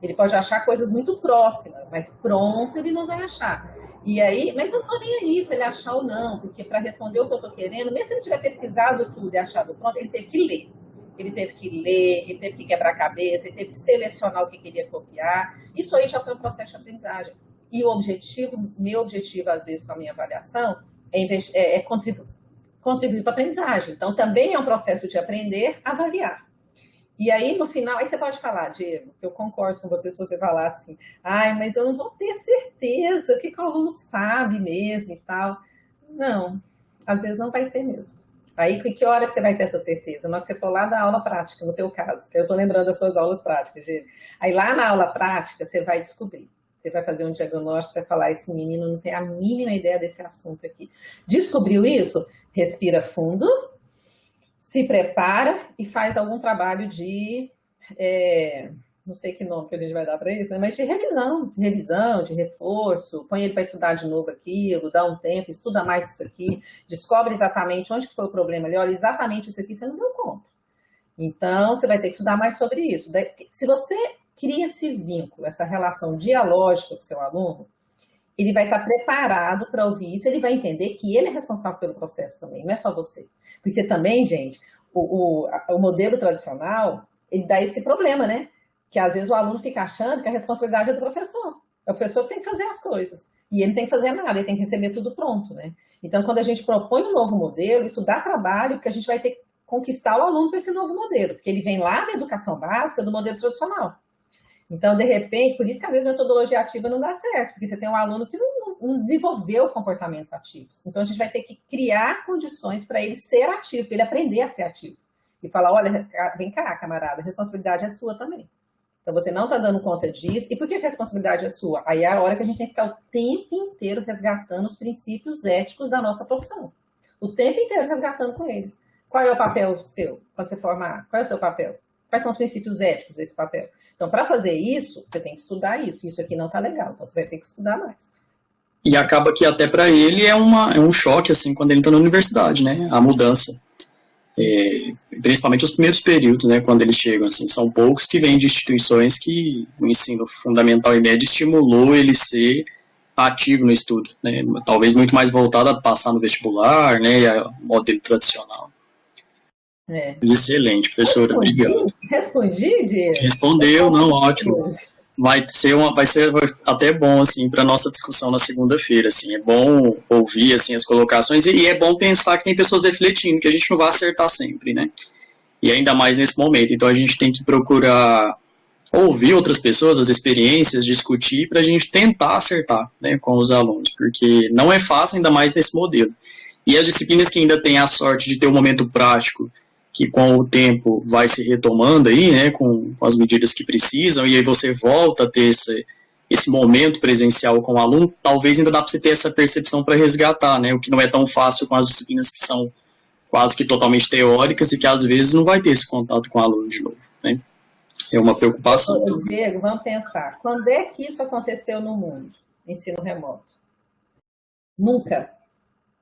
Ele pode achar coisas muito próximas, mas pronto ele não vai achar. E aí, mas eu não estou nem aí se ele achar ou não, porque para responder o que eu estou querendo, mesmo se ele tiver pesquisado tudo e achado pronto, ele teve que ler. Ele teve que ler, ele teve que quebrar a cabeça, ele teve que selecionar o que queria copiar. Isso aí já foi um processo de aprendizagem. E o objetivo, meu objetivo, às vezes, com a minha avaliação, é contribuir para a aprendizagem. Então, também é um processo de aprender a avaliar. E aí, no final, aí você pode falar, Diego, que eu concordo com você se você falar assim, ai, mas eu não vou ter certeza o que o aluno sabe mesmo e tal. Não, às vezes não vai ter mesmo. Aí, que hora que você vai ter essa certeza? Na hora que você for lá dar aula prática, no teu caso, que eu estou lembrando das suas aulas práticas, Diego. Aí, lá na aula prática, você vai descobrir. Você vai fazer um diagnóstico, você vai falar, esse menino não tem a mínima ideia desse assunto aqui. Descobriu isso? Respira fundo, se prepara e faz algum trabalho de, não sei que nome que a gente vai dar para isso, né? Mas de revisão, de reforço, põe ele para estudar de novo aquilo, dá um tempo, estuda mais isso aqui, descobre exatamente onde que foi o problema ali, olha, exatamente isso aqui você não deu conta. Então, você vai ter que estudar mais sobre isso. Se você cria esse vínculo, essa relação dialógica com o seu aluno, ele vai estar preparado para ouvir isso, ele vai entender que ele é responsável pelo processo também, não é só você. Porque também, gente, o modelo tradicional, ele dá esse problema, né? Que às vezes o aluno fica achando que a responsabilidade é do professor. É o professor que tem que fazer as coisas. E ele não tem que fazer nada, ele tem que receber tudo pronto, né? Então, quando a gente propõe um novo modelo, isso dá trabalho, porque a gente vai ter que conquistar o aluno para esse novo modelo, porque ele vem lá da educação básica, do modelo tradicional. Então, de repente, por isso que às vezes a metodologia ativa não dá certo, porque você tem um aluno que não desenvolveu comportamentos ativos. Então, a gente vai ter que criar condições para ele ser ativo, para ele aprender a ser ativo. E falar, olha, vem cá, camarada, a responsabilidade é sua também. Então, você não está dando conta disso. E por que a responsabilidade é sua? Aí é a hora que a gente tem que ficar o tempo inteiro resgatando os princípios éticos da nossa profissão. O tempo inteiro resgatando com eles. Qual é o papel seu quando você formar? Qual é o seu papel? Quais são os princípios éticos desse papel? Então, para fazer isso, você tem que estudar isso. Isso aqui não está legal, então você vai ter que estudar mais. E acaba que até para ele é um choque, assim, quando ele está na universidade, né? A mudança. Principalmente os primeiros períodos, né? Quando eles chegam, assim, são poucos que vêm de instituições que o ensino fundamental e médio estimulou ele ser ativo no estudo, né? Talvez muito mais voltado a passar no vestibular, né? E ao modelo tradicional. Excelente, professora, obrigado. Respondi, Diego? Respondeu, não, ótimo. Vai ser até bom, assim, para nossa discussão na segunda-feira, assim, é bom ouvir, assim, as colocações e é bom pensar que tem pessoas refletindo, que a gente não vai acertar sempre, né, e ainda mais nesse momento, então a gente tem que procurar ouvir outras pessoas, as experiências, discutir, para a gente tentar acertar, né, com os alunos, porque não é fácil, ainda mais nesse modelo, e as disciplinas que ainda têm a sorte de ter um momento prático, que com o tempo vai se retomando aí, né, com as medidas que precisam, e aí você volta a ter esse momento presencial com o aluno, talvez ainda dá para você ter essa percepção para resgatar, né, o que não é tão fácil com as disciplinas que são quase que totalmente teóricas e que às vezes não vai ter esse contato com o aluno de novo, né. É uma preocupação. Diego, vamos pensar, quando é que isso aconteceu no mundo, ensino remoto? Nunca.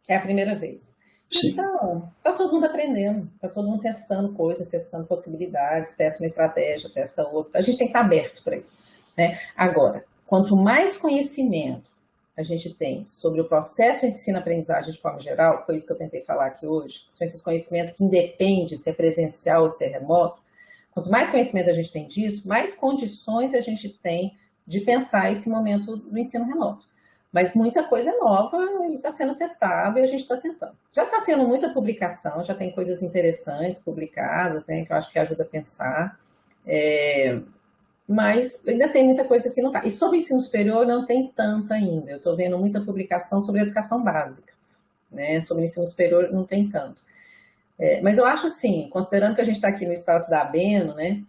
É a primeira vez. Sim. Então, está todo mundo aprendendo, está todo mundo testando coisas, testando possibilidades, testa uma estratégia, testa outra. A gente tem que estar aberto para isso, né? Agora, quanto mais conhecimento a gente tem sobre o processo de ensino-aprendizagem de forma geral, foi isso que eu tentei falar aqui hoje, são esses conhecimentos que independem se é presencial ou se é remoto, quanto mais conhecimento a gente tem disso, mais condições a gente tem de pensar esse momento do ensino remoto. Mas muita coisa é nova e está sendo testado e a gente está tentando. Já está tendo muita publicação, já tem coisas interessantes publicadas, né, que eu acho que ajuda a pensar. Mas ainda tem muita coisa que não está. E sobre o ensino superior não tem tanta ainda. Eu estou vendo muita publicação sobre educação básica, né? Sobre o ensino superior não tem tanto. Mas eu acho assim, considerando que a gente está aqui no espaço da ABENO, né?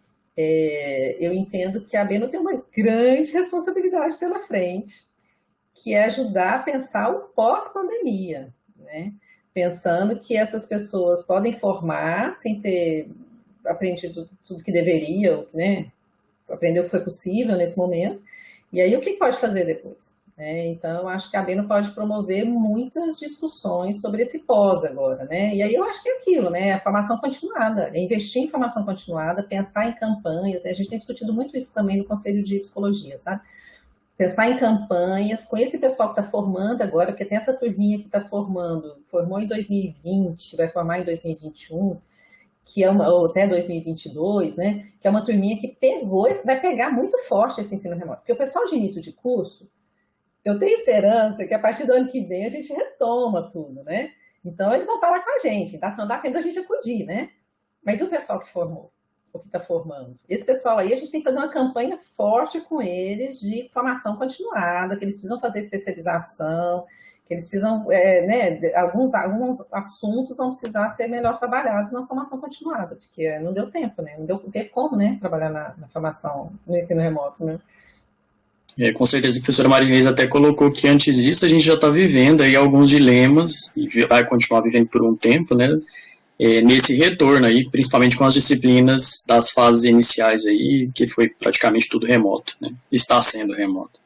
Eu entendo que a ABENO tem uma grande responsabilidade pela frente, que é ajudar a pensar o pós-pandemia, né? Pensando que essas pessoas podem formar sem ter aprendido tudo que deveriam, né? Aprender o que foi possível nesse momento, e aí o que pode fazer depois? Então, eu acho que a ABENO pode promover muitas discussões sobre esse pós agora, né? E aí eu acho que é aquilo, né? A formação continuada, é investir em formação continuada, pensar em campanhas, a gente tem discutido muito isso também no Conselho de Psicologia, sabe? Pensar em campanhas com esse pessoal que está formando agora, porque tem essa turminha que está formou em 2020, vai formar em 2021, que é ou até 2022, né, que é uma turminha que vai pegar muito forte esse ensino remoto. Porque o pessoal de início de curso, eu tenho esperança que a partir do ano que vem a gente retoma tudo, né? Então eles vão estar lá com a gente, tá dando a gente acudir, né? Mas o pessoal que formou, o que está formando, esse pessoal aí, a gente tem que fazer uma campanha forte com eles de formação continuada, que eles precisam fazer especialização, que eles precisam, né, alguns assuntos vão precisar ser melhor trabalhados na formação continuada, porque não deu tempo, né? Não teve como, né, trabalhar na formação, no ensino remoto, né? Com certeza a professora Marinês até colocou que antes disso a gente já está vivendo aí alguns dilemas, e vai continuar vivendo por um tempo, né? Nesse retorno aí, principalmente com as disciplinas das fases iniciais aí, que foi praticamente tudo remoto, né? Está sendo remoto.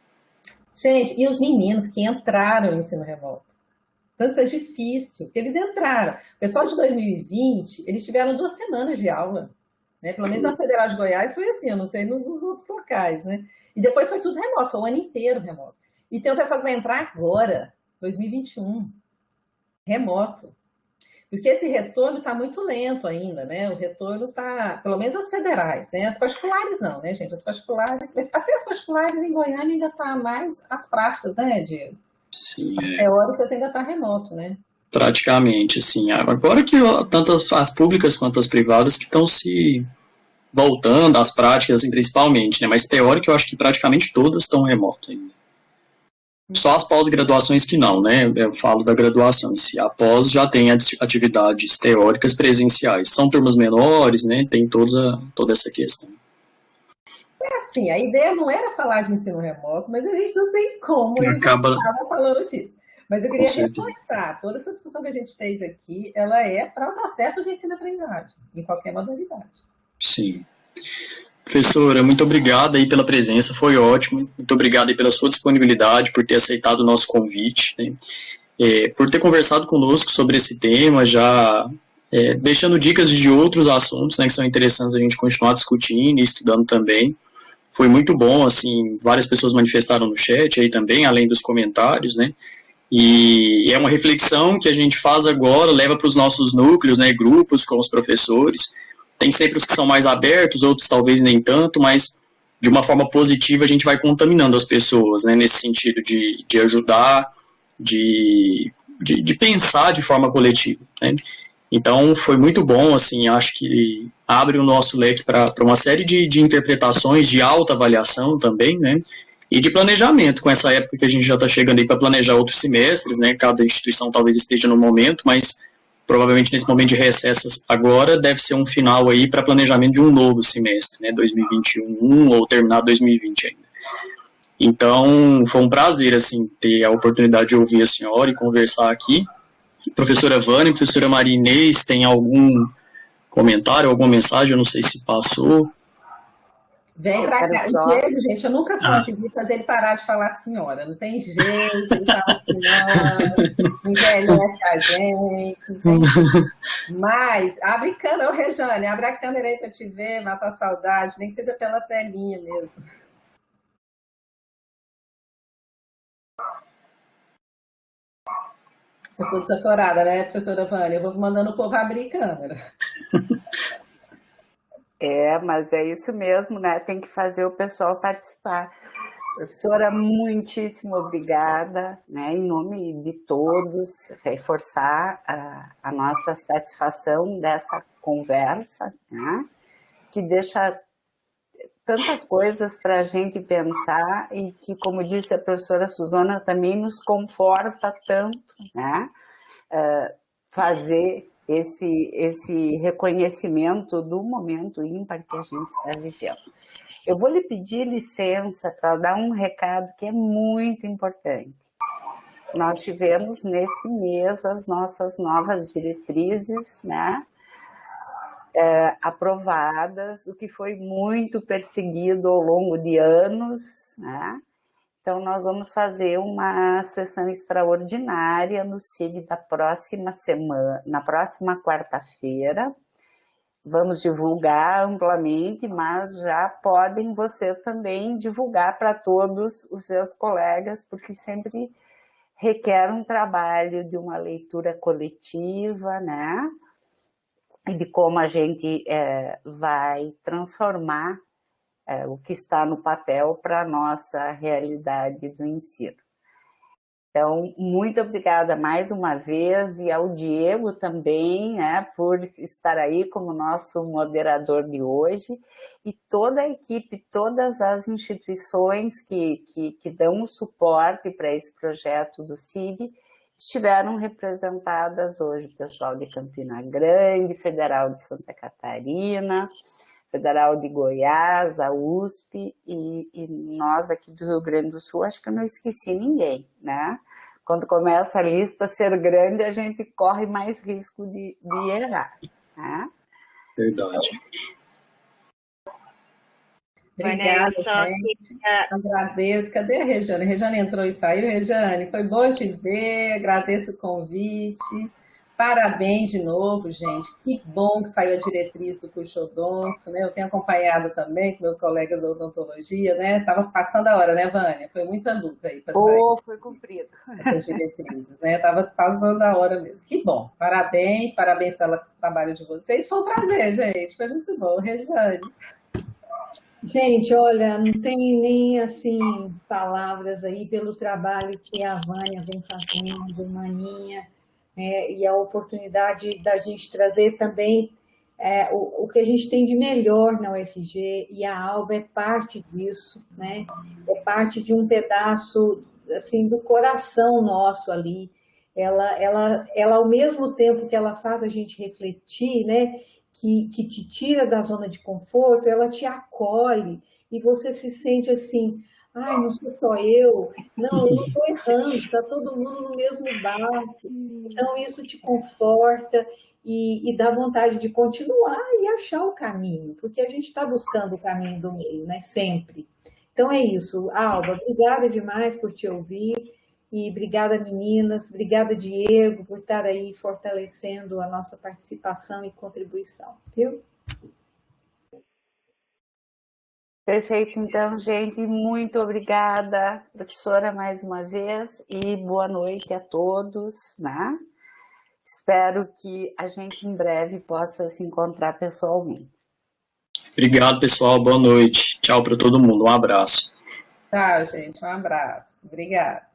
Gente, e os meninos que entraram no ensino remoto? Tanto é difícil, que eles entraram. O pessoal de 2020, eles tiveram 2 semanas de aula, né? Pelo menos na Federal de Goiás foi assim, eu não sei nos outros locais, né? E depois foi tudo remoto, foi o ano inteiro remoto. E tem o pessoal que vai entrar agora, 2021, remoto. Porque esse retorno está muito lento ainda, né? O retorno está, pelo menos as federais, né? As particulares não, né, gente? As particulares, até as particulares em Goiânia ainda está mais as práticas, né, Diego? Sim, as teóricas ainda está remoto, né? Praticamente, sim. Agora que tanto as públicas quanto as privadas que estão se voltando às práticas, assim, principalmente, né? Mas teórico eu acho que praticamente todas estão remoto ainda. Só as pós-graduações que não, né? Eu falo da graduação em si. A pós já tem atividades teóricas presenciais. São turmas menores, né? Tem toda essa questão. Assim, a ideia não era falar de ensino remoto, mas a gente não tem como, a gente Acaba estava falando disso. Mas eu queria reforçar, toda essa discussão que a gente fez aqui, ela é para o processo de ensino-aprendizagem, em qualquer modalidade. Sim. Professora, muito obrigado aí pela presença, foi ótimo. Muito obrigado aí pela sua disponibilidade, por ter aceitado o nosso convite, né? Por ter conversado conosco sobre esse tema, já deixando dicas de outros assuntos, né, que são interessantes a gente continuar discutindo e estudando também. Foi muito bom, assim, várias pessoas manifestaram no chat aí também, além dos comentários, né? E é uma reflexão que a gente faz agora, leva para os nossos núcleos, né, grupos com os professores. Tem sempre os que são mais abertos, outros talvez nem tanto, mas de uma forma positiva a gente vai contaminando as pessoas, né, nesse sentido de ajudar, de pensar de forma coletiva, né? Então foi muito bom, assim, acho que abre o nosso leque para uma série de interpretações, de autoavaliação também, né? E de planejamento, com essa época que a gente já está chegando aí para planejar outros semestres, né? Cada instituição talvez esteja no momento, mas provavelmente nesse momento de recessos agora deve ser um final aí para planejamento de um novo semestre, né? 2021 ou terminar 2020 ainda. Então, foi um prazer, assim, ter a oportunidade de ouvir a senhora e conversar aqui. Professora Vânia, professora Maria Inês, tem algum comentário, alguma mensagem? Eu não sei se passou. Vem pra cá. O Diego, gente, eu nunca consegui fazer ele parar de falar senhora. Não tem jeito, ele fala senhora, envelhece a gente, não tem jeito. Mas, abre câmera, ô Rejane, abre a câmera aí pra te ver, matar a saudade, nem que seja pela telinha mesmo. Eu sou desaforada, né, professora Vânia? Eu vou mandando o povo abrir câmera. Mas é isso mesmo, né? Tem que fazer o pessoal participar. Professora, muitíssimo obrigada, né, em nome de todos, reforçar a nossa satisfação dessa conversa, né, que deixa tantas coisas para a gente pensar e que, como disse a professora Suzana, também nos conforta tanto, né, fazer esse reconhecimento do momento ímpar que a gente está vivendo. Eu vou lhe pedir licença para dar um recado que é muito importante. Nós tivemos nesse mês as nossas novas diretrizes, né, aprovadas, o que foi muito perseguido ao longo de anos, né? Então, nós vamos fazer uma sessão extraordinária no CIG da próxima semana, na próxima quarta-feira. Vamos divulgar amplamente, mas já podem vocês também divulgar para todos os seus colegas, porque sempre requer um trabalho de uma leitura coletiva, né? E de como a gente vai transformar o que está no papel para a nossa realidade do ensino. Então, muito obrigada mais uma vez e ao Diego também, né, por estar aí como nosso moderador de hoje e toda a equipe, todas as instituições que dão suporte para esse projeto do CIG estiveram representadas hoje, o pessoal de Campina Grande, Federal de Santa Catarina, Federal de Goiás, a USP e nós aqui do Rio Grande do Sul, acho que eu não esqueci ninguém, né? Quando começa a lista a ser grande, a gente corre mais risco de errar, né? Verdade. Obrigada, gente. Agradeço. Cadê a Rejane? A Rejane entrou e saiu. Rejane, foi bom te ver. Agradeço o convite. Parabéns de novo, gente. Que bom que saiu a diretriz do curso odonto, né? Eu tenho acompanhado também com meus colegas da odontologia, né? Estava passando a hora, né, Vânia? Foi muita luta aí para sair. Foi cumprido. Essas diretrizes, né? Estava passando a hora mesmo. Que bom. Parabéns pelo trabalho de vocês. Foi um prazer, gente. Foi muito bom. Rejane. Gente, olha, não tem nem assim palavras aí pelo trabalho que a Vânia vem fazendo, Maninha, e a oportunidade da gente trazer também o que a gente tem de melhor na UFG, e a Alba é parte disso, né? É parte de um pedaço assim do coração nosso ali. Ela ao mesmo tempo que ela faz a gente refletir, né? Que te tira da zona de conforto, ela te acolhe e você se sente assim, ai, não sou só eu, não, eu não estou errando, está todo mundo no mesmo barco. Então isso te conforta e dá vontade de continuar e achar o caminho, porque a gente está buscando o caminho do meio, né? Sempre. Então é isso. Alba, obrigada demais por te ouvir. E obrigada, meninas, obrigada, Diego, por estar aí fortalecendo a nossa participação e contribuição, viu? Perfeito, então, gente, muito obrigada, professora, mais uma vez, e boa noite a todos, né? Espero que a gente em breve possa se encontrar pessoalmente. Obrigado, pessoal. Boa noite. Tchau para todo mundo. Um abraço. Tchau, gente. Um abraço. Obrigada.